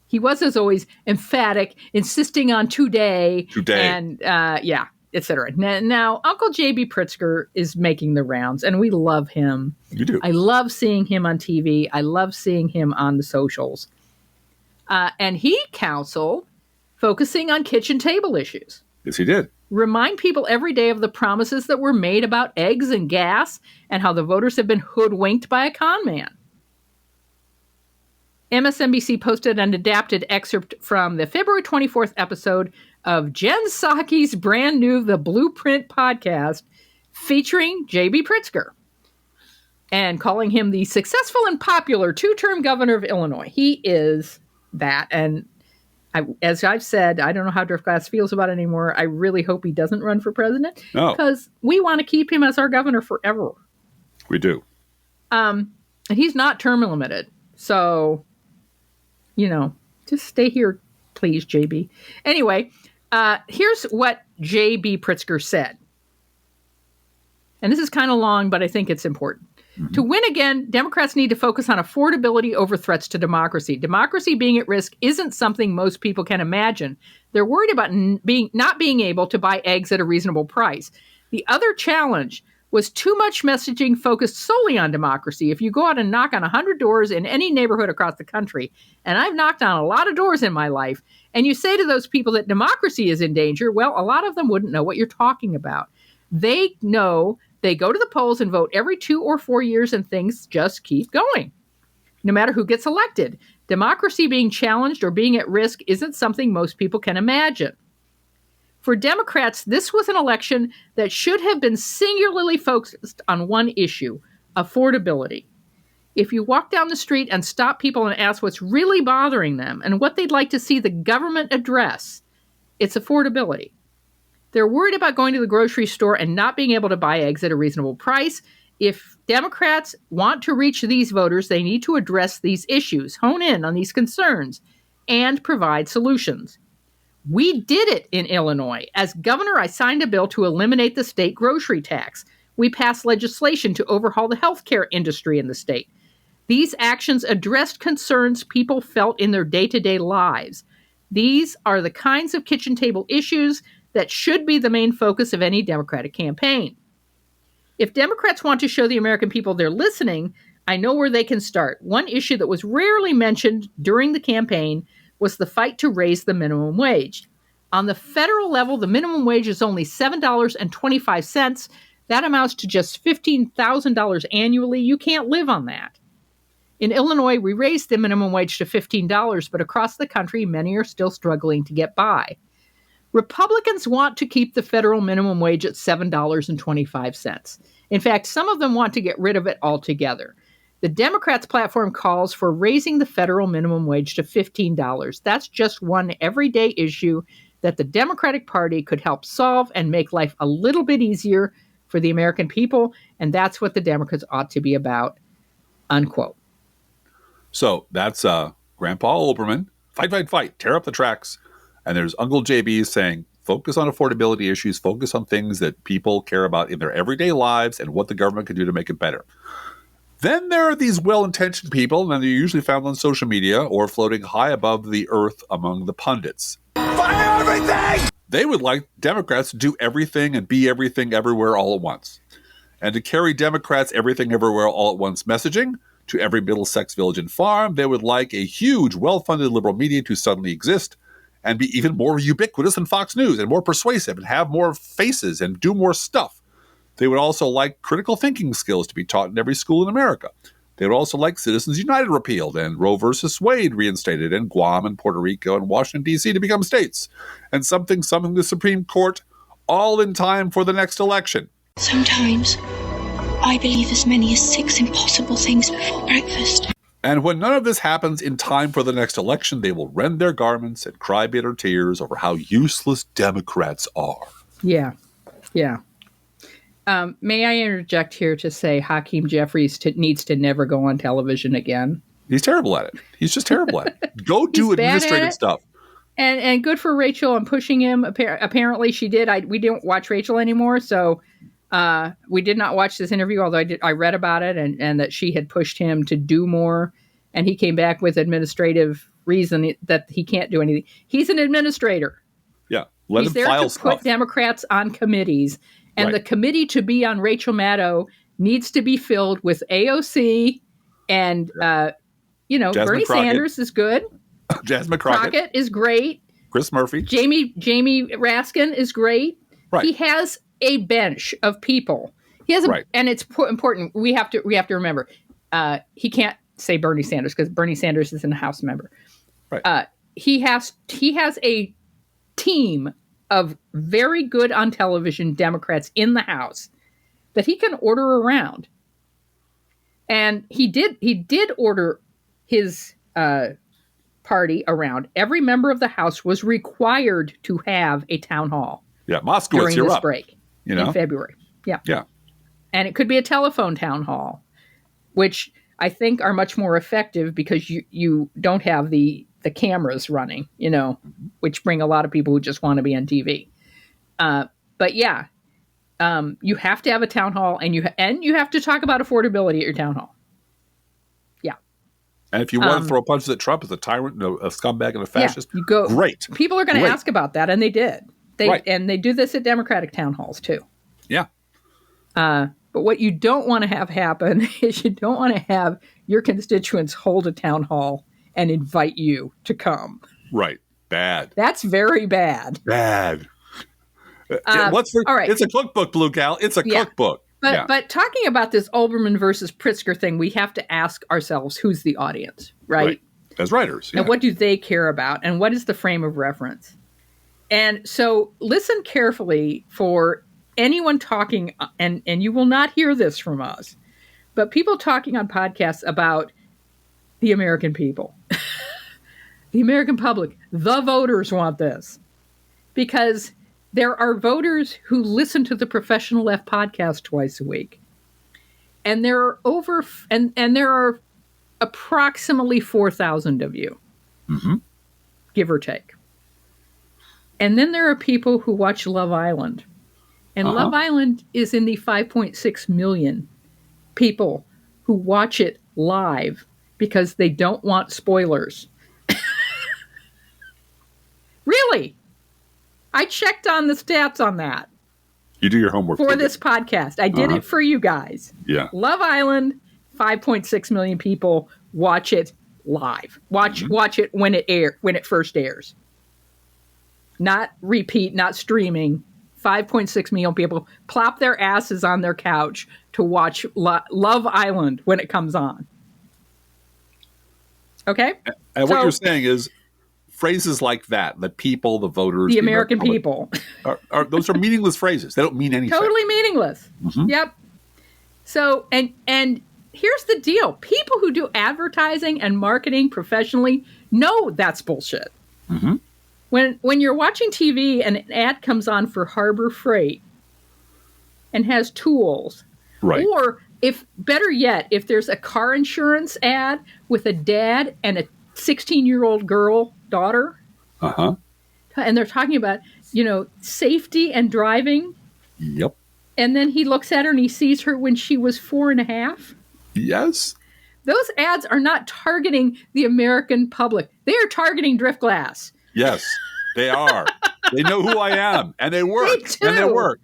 He was, as always, emphatic, insisting on today. And, et cetera. Now, Uncle J.B. Pritzker is making the rounds, and we love him. You do. I love seeing him on TV. I love seeing him on the socials. And he counseled focusing on kitchen table issues. Yes, he did. Remind people every day of the promises that were made about eggs and gas and how the voters have been hoodwinked by a con man. MSNBC posted an adapted excerpt from the February 24th episode of Jen Psaki's brand new The Blueprint podcast featuring J.B. Pritzker and calling him the successful and popular two-term governor of Illinois. He is that. And as I've said, I don't know how Driftglass feels about it anymore. I really hope he doesn't run for president because we want to keep him as our governor forever. We do. And he's not term limited. So, just stay here, please, JB. Anyway, here's what J.B. Pritzker said. And this is kind of long, but I think it's important. Mm-hmm. To win again, Democrats need to focus on affordability over threats to democracy. Democracy being at risk isn't something most people can imagine. They're worried about not being able to buy eggs at a reasonable price. The other challenge was too much messaging focused solely on democracy. If you go out and knock on 100 doors in any neighborhood across the country, and I've knocked on a lot of doors in my life, and you say to those people that democracy is in danger, well, a lot of them wouldn't know what you're talking about. They know they go to the polls and vote every 2 or 4 years, and things just keep going, no matter who gets elected. Democracy being challenged or being at risk isn't something most people can imagine. For Democrats, this was an election that should have been singularly focused on one issue, affordability. If you walk down the street and stop people and ask what's really bothering them and what they'd like to see the government address, it's affordability. They're worried about going to the grocery store and not being able to buy eggs at a reasonable price. If Democrats want to reach these voters, they need to address these issues, hone in on these concerns, and provide solutions. We did it in Illinois. As governor, I signed a bill to eliminate the state grocery tax. We passed legislation to overhaul the healthcare industry in the state. These actions addressed concerns people felt in their day-to-day lives. These are the kinds of kitchen table issues that should be the main focus of any Democratic campaign. If Democrats want to show the American people they're listening, I know where they can start. One issue that was rarely mentioned during the campaign was the fight to raise the minimum wage. On the federal level, the minimum wage is only $7.25. That amounts to just $15,000 annually. You can't live on that. In Illinois, we raised the minimum wage to $15, but across the country, many are still struggling to get by. Republicans want to keep the federal minimum wage at $7.25. In fact, some of them want to get rid of it altogether. The Democrats' platform calls for raising the federal minimum wage to $15. That's just one everyday issue that the Democratic Party could help solve and make life a little bit easier for the American people, and that's what the Democrats ought to be about, unquote. So that's Grandpa Olbermann, fight, fight, fight, tear up the tracks. And there's Uncle JB saying, focus on affordability issues, focus on things that people care about in their everyday lives and what the government can do to make it better. Then there are these well-intentioned people, and they're usually found on social media or floating high above the earth among the pundits. Fire everything! They would like Democrats to do everything and be everything everywhere all at once. And to carry Democrats' everything everywhere all at once messaging to every Middlesex village and farm, they would like a huge, well-funded liberal media to suddenly exist and be even more ubiquitous than Fox News and more persuasive and have more faces and do more stuff. They would also like critical thinking skills to be taught in every school in America. They would also like Citizens United repealed and Roe versus Wade reinstated and Guam and Puerto Rico and Washington, D.C. to become states. And something the Supreme Court, all in time for the next election. Sometimes I believe as many as 6 impossible things before breakfast. And when none of this happens in time for the next election, they will rend their garments and cry bitter tears over how useless Democrats are. Yeah. May I interject here to say Hakeem Jeffries needs to never go on television again? He's terrible at it. He's just terrible at it. Go do administrative stuff. And good for Rachel and pushing him. Apparently she did. We don't watch Rachel anymore, so we did not watch this interview, although I read about it and that she had pushed him to do more. And he came back with administrative reason that he can't do anything. He's an administrator. Yeah. He's there to put Democrats on committees. And the committee to be on Rachel Maddow needs to be filled with AOC and, Jasmine Bernie Crockett. Sanders is good. Jasmine Crockett is great. Chris Murphy. Jamie Raskin is great. Right. He has a bench of people. He has and it's important. We have to remember, he can't say Bernie Sanders because Bernie Sanders is a House member. Right. He has a team of very good on television Democrats in the House that he can order around. And he did order his party around. Every member of the House was required to have a town hall. Yeah, Moskowitz, during you're this up. break in February. Yeah. And it could be a telephone town hall, which I think are much more effective because you don't have the cameras running, which bring a lot of people who just want to be on TV. But yeah, you have to have a town hall and you have to talk about affordability at your town hall. Yeah. And if you want to throw punches at Trump as a tyrant, a scumbag and a fascist, you go. Great. People are going to ask about that, and they did. And they do this at Democratic town halls too. Yeah. But what you don't want to have happen is you don't want to have your constituents hold a town hall and invite you to come. Right. Bad. That's very bad. Bad. All right. It's a cookbook, Blue Gal. It's a cookbook. But talking about this Olbermann versus Pritzker thing, we have to ask ourselves, who's the audience, right? As writers. Yeah. And what do they care about? And what is the frame of reference? And so listen carefully for anyone talking, and you will not hear this from us, but people talking on podcasts about the American people, the American public, the voters want this. Because there are voters who listen to the Professional Left podcast twice a week. And there are there are approximately 4,000 of you, give or take. And then there are people who watch Love Island. And Love Island is in the 5.6 million people who watch it live because they don't want spoilers. Really? I checked on the stats on that. You do your homework. For this podcast. I did it for you guys. Yeah. Love Island, 5.6 million people watch it live. Watch it when it first airs. Not repeat, not streaming. 5.6 million people plop their asses on their couch to watch Love Island when it comes on. Okay? And what you're saying is phrases like that, the people, the voters, the American people, those are meaningless phrases. They don't mean anything. Totally meaningless. Mm-hmm. Yep. So, and here's the deal. People who do advertising and marketing professionally know that's bullshit. Mm-hmm. When you're watching TV and an ad comes on for Harbor Freight and has tools, right? Or if better yet, if there's a car insurance ad with a dad and a 16-year-old daughter, and they're talking about, safety and driving. Yep. And then he looks at her and he sees her when she was 4.5. Yes. Those ads are not targeting the American public. They are targeting Driftglass. Yes, they are. They know who I am, and they work. They work.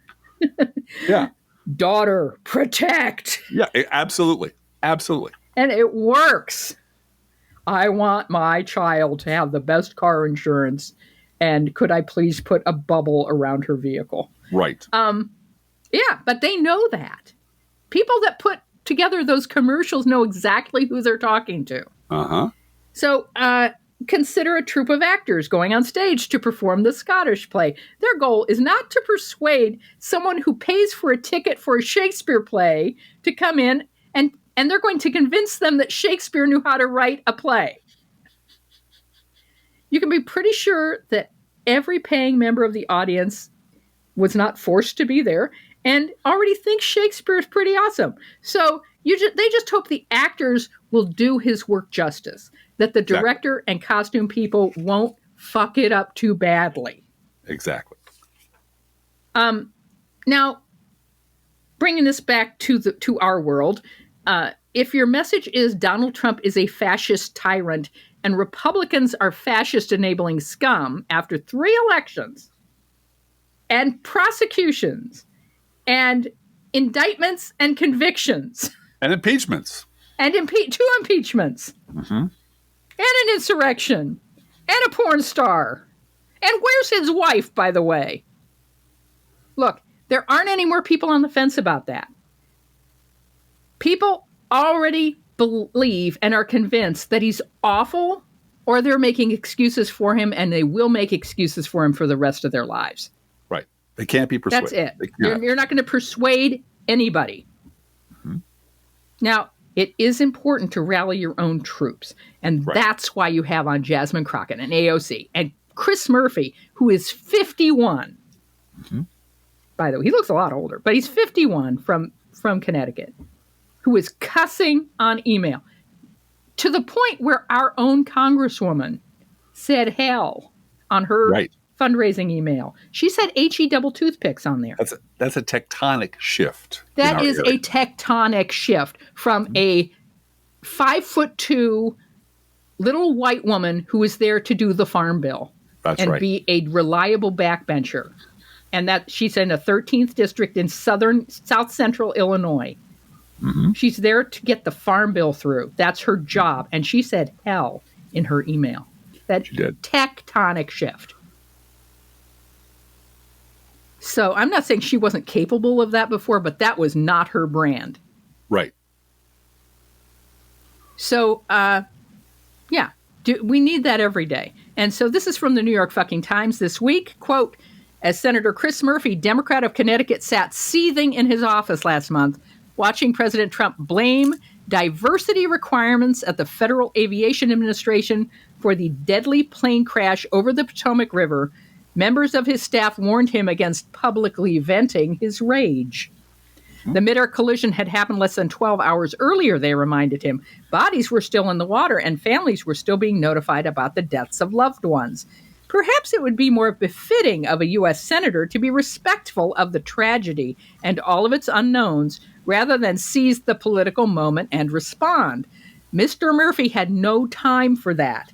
Yeah. Daughter, protect. Yeah, absolutely. Absolutely. And it works. I want my child to have the best car insurance, and could I please put a bubble around her vehicle? Right. Yeah, but they know that. People that put together those commercials know exactly who they're talking to. So consider a troupe of actors going on stage to perform the Scottish play. Their goal is not to persuade someone who pays for a ticket for a Shakespeare play to come in, and they're going to convince them that Shakespeare knew how to write a play. You can be pretty sure that every paying member of the audience was not forced to be there and already thinks Shakespeare is pretty awesome. So they just hope the actors will do his work justice, that the director and costume people won't fuck it up too badly. Exactly. Now, bringing this back to our world, if your message is Donald Trump is a fascist tyrant and Republicans are fascist enabling scum after 3 elections and prosecutions and indictments and convictions and impeachments and 2 impeachments and an insurrection and a porn star, and where's his wife, by the way? Look, there aren't any more people on the fence about that. People already believe and are convinced that he's awful, or they're making excuses for him, and they will make excuses for him for the rest of their lives. Right. They can't be persuaded. That's it. You're not going to persuade anybody. Now, it is important to rally your own troops, and that's why you have on Jasmine Crockett and AOC and Chris Murphy, who is 51. By the way, he looks a lot older, but he's 51 from Connecticut, who is cussing on email to the point where our own congresswoman said hell on her fundraising email. She said HE double toothpicks on there. That's a tectonic shift. That is a tectonic shift from a 5'2" little white woman who is there to do the farm bill and be a reliable backbencher. And that she's in a 13th district in South Central Illinois. She's there to get the farm bill through. That's her job. And she said hell in her email. That tectonic shift. So I'm not saying she wasn't capable of that before, but that was not her brand. Right. So, we need that every day. And so this is from the New York fucking Times this week. Quote, as Senator Chris Murphy, Democrat of Connecticut, sat seething in his office last month, watching President Trump blame diversity requirements at the Federal Aviation Administration for the deadly plane crash over the Potomac River, members of his staff warned him against publicly venting his rage. The midair collision had happened less than 12 hours earlier, they reminded him. Bodies were still in the water, and families were still being notified about the deaths of loved ones. Perhaps it would be more befitting of a U.S. senator to be respectful of the tragedy and all of its unknowns, rather than seize the political moment and respond. Mr. Murphy had no time for that.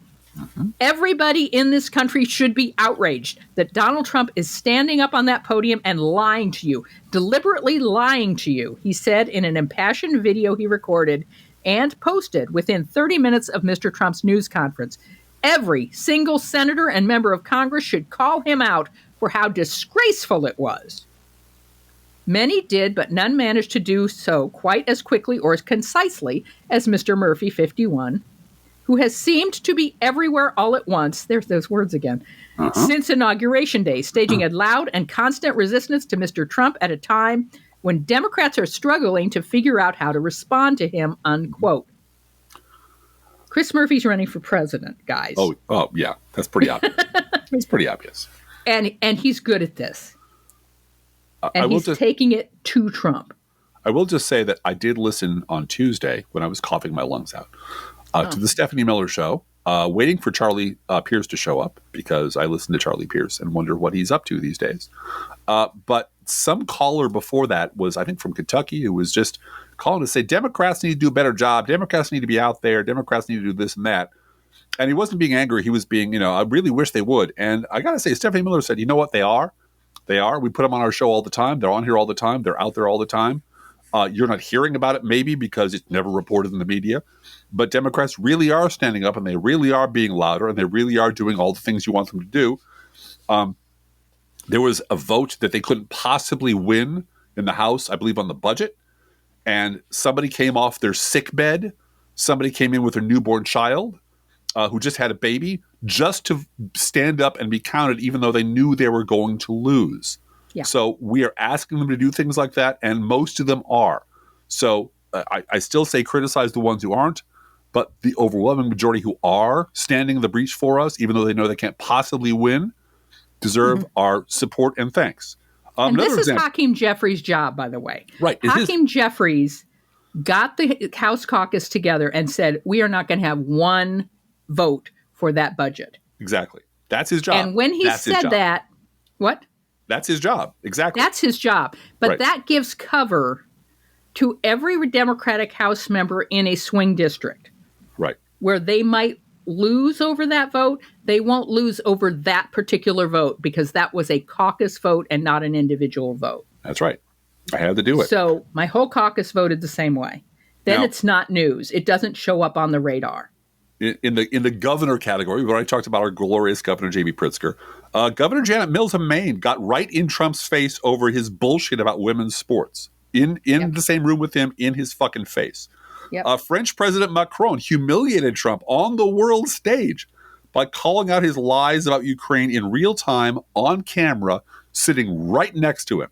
Everybody in this country should be outraged that Donald Trump is standing up on that podium and lying to you, deliberately lying to you, he said in an impassioned video he recorded and posted within 30 minutes of Mr. Trump's news conference. Every single senator and member of Congress should call him out for how disgraceful it was. Many did, but none managed to do so quite as quickly or as concisely as Mr. Murphy, 51. who has seemed to be everywhere all at once, there's those words again, since Inauguration Day, staging a loud and constant resistance to Mr. Trump at a time when Democrats are struggling to figure out how to respond to him, unquote. Chris Murphy's running for president, guys. Oh, yeah. That's pretty obvious. It's pretty obvious. And he's good at this. And he's taking it to Trump. I will just say that I did listen on Tuesday when I was coughing my lungs out to the Stephanie Miller show, waiting for Charlie Pierce to show up because I listen to Charlie Pierce and wonder what he's up to these days. But some caller before that was, I think, from Kentucky, who was just calling to say Democrats need to do a better job. Democrats need to be out there. Democrats need to do this and that. And he wasn't being angry. He was being, I really wish they would. And I got to say, Stephanie Miller said, you know what? They are. They are. We put them on our show all the time. They're on here all the time. They're out there all the time. You're not hearing about it maybe because it's never reported in the media. But Democrats really are standing up and they really are being louder and they really are doing all the things you want them to do. There was a vote that they couldn't possibly win in the House, I believe, on the budget. And somebody came off their sick bed. Somebody came in with a newborn child who just had a baby just to stand up and be counted, even though they knew they were going to lose. Yeah. So we are asking them to do things like that, and most of them are. So I still say criticize the ones who aren't, but the overwhelming majority who are standing in the breach for us, even though they know they can't possibly win, deserve our support and thanks. And this is Hakeem Jeffries' job, by the way. Right. Hakeem Jeffries got the House caucus together and said, we are not going to have one vote for that budget. Exactly. That's his job. And when he said that, what? That's his job. Exactly. That's his job. But that gives cover to every Democratic House member in a swing district. Right. Where they might lose over that vote, they won't lose over that particular vote because that was a caucus vote and not an individual vote. That's right. I had to do it. So my whole caucus voted the same way. Then it's not news. It doesn't show up on the radar. In the governor category, we already talked about our glorious Governor J.B. Pritzker. Governor Janet Mills of Maine got right in Trump's face over his bullshit about women's sports. In the same room with him, in his fucking face. Yep. French President Macron humiliated Trump on the world stage by calling out his lies about Ukraine in real time on camera, sitting right next to him.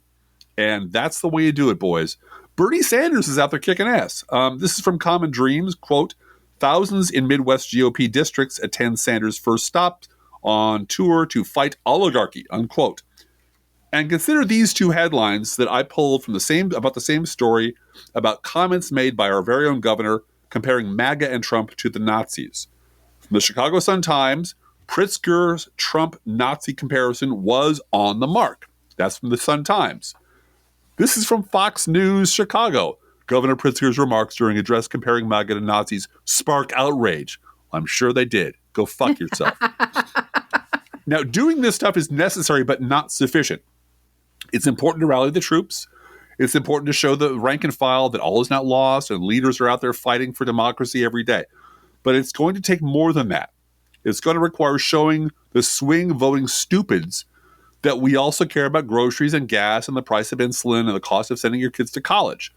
And that's the way you do it, boys. Bernie Sanders is out there kicking ass. This is from Common Dreams, quote, thousands in Midwest GOP districts attend Sanders' first stop on tour to fight oligarchy, unquote. And consider these two headlines that I pulled from the same story about comments made by our very own governor comparing MAGA and Trump to the Nazis. From the Chicago Sun-Times, Pritzker's Trump-Nazi comparison was on the mark. That's from the Sun-Times. This is from Fox News Chicago. Governor Pritzker's remarks during address comparing MAGA to Nazis spark outrage. I'm sure they did. Go fuck yourself. Now, doing this stuff is necessary but not sufficient. It's important to rally the troops. It's important to show the rank and file that all is not lost and leaders are out there fighting for democracy every day. But it's going to take more than that. It's going to require showing the swing voting stupids that we also care about groceries and gas and the price of insulin and the cost of sending your kids to college.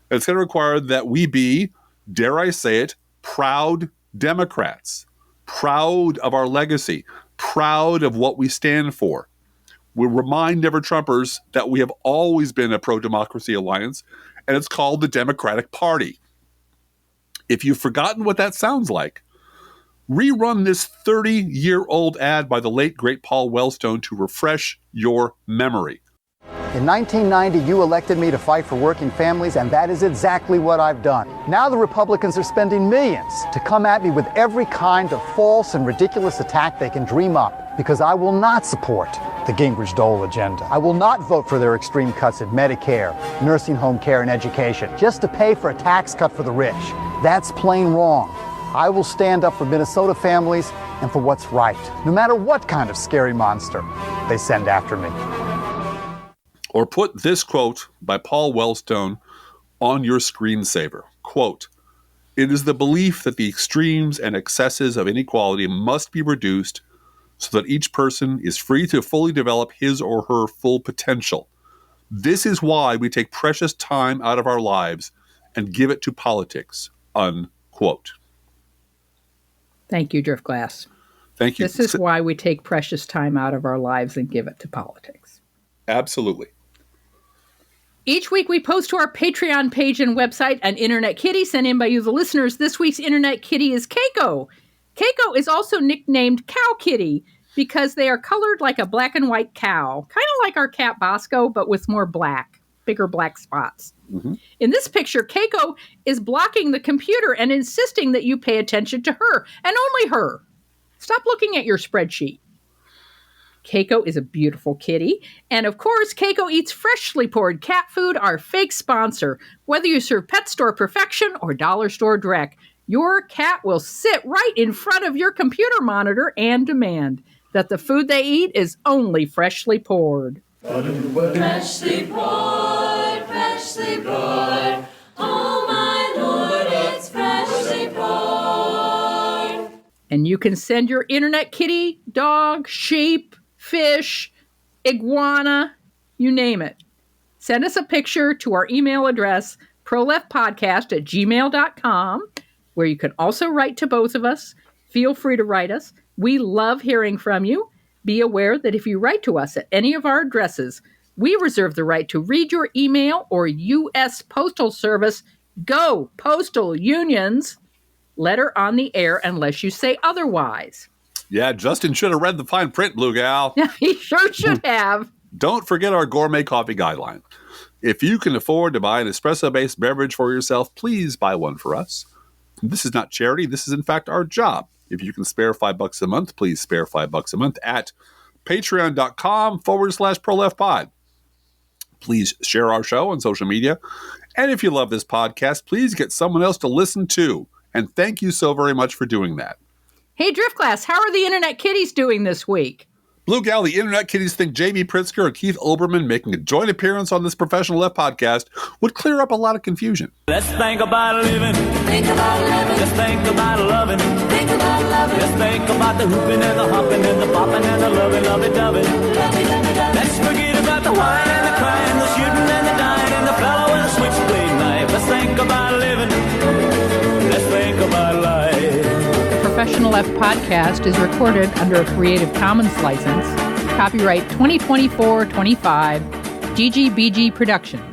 It's going to require that we be, dare I say it, proud Democrats, proud of our legacy, proud of what we stand for. We remind Never-Trumpers that we have always been a pro-democracy alliance, and it's called the Democratic Party. If you've forgotten what that sounds like, rerun this 30-year-old ad by the late, great Paul Wellstone to refresh your memory. In 1990, you elected me to fight for working families, and that is exactly what I've done. Now the Republicans are spending millions to come at me with every kind of false and ridiculous attack they can dream up, because I will not support the Gingrich-Dole agenda. I will not vote for their extreme cuts in Medicare, nursing home care, and education, just to pay for a tax cut for the rich. That's plain wrong. I will stand up for Minnesota families and for what's right, no matter what kind of scary monster they send after me. Or put this quote by Paul Wellstone on your screensaver. Quote, "It is the belief that the extremes and excesses of inequality must be reduced so that each person is free to fully develop his or her full potential. This is why we take precious time out of our lives and give it to politics." Unquote. Thank you, Driftglass. Thank you. This is why we take precious time out of our lives and give it to politics. Absolutely. Each week we post to our Patreon page and website an Internet Kitty sent in by you, the listeners. This week's Internet Kitty is Keiko. Keiko is also nicknamed Cow Kitty because they are colored like a black and white cow, kind of like our cat Bosco, but with more black, bigger black spots. Mm-hmm. In this picture, Keiko is blocking the computer and insisting that you pay attention to her, and only her. Stop looking at your spreadsheet. Keiko is a beautiful kitty, and of course, Keiko eats freshly poured cat food, our fake sponsor. Whether you serve Pet Store Perfection or Dollar Store Direct, your cat will sit right in front of your computer monitor and demand that the food they eat is only freshly poured. Freshly poured, freshly poured. Oh my Lord, it's freshly poured. And you can send your Internet Kitty, dog, sheep, fish, iguana, you name it. Send us a picture to our email address, proleftpodcast@gmail.com, where you can also write to both of us. Feel free to write us. We love hearing from you. Be aware that if you write to us at any of our addresses, we reserve the right to read your email or U.S. Postal Service, go postal unions, letter on the air unless you say otherwise. Yeah, Justin should have read the fine print, Blue Gal. He sure should have. Don't forget our gourmet coffee guideline. If you can afford to buy an espresso-based beverage for yourself, please buy one for us. This is not charity. This is, in fact, our job. If you can spare $5 a month, please spare $5 a month at patreon.com/proleftpod. Please share our show on social media. And if you love this podcast, please get someone else to listen to. And thank you so very much for doing that. Hey, Driftglass, how are the Internet Kitties doing this week? Blue Gal, the Internet Kitties think Jamie Pritzker and Keith Olbermann making a joint appearance on this Professional Left podcast would clear up a lot of confusion. Let's think about living. Think about living. Let's think about loving. Think about loving. Let's think about the hooping and the hopping and the popping and the loving, lovey-dovey. Let's forget about the wine and the crying, the shooting and the dying, and the fellow with the switchblade knife. Let's think about living. Let's think about life. Professional Left podcast is recorded under a Creative Commons license. Copyright 2024-25, GGBG Productions.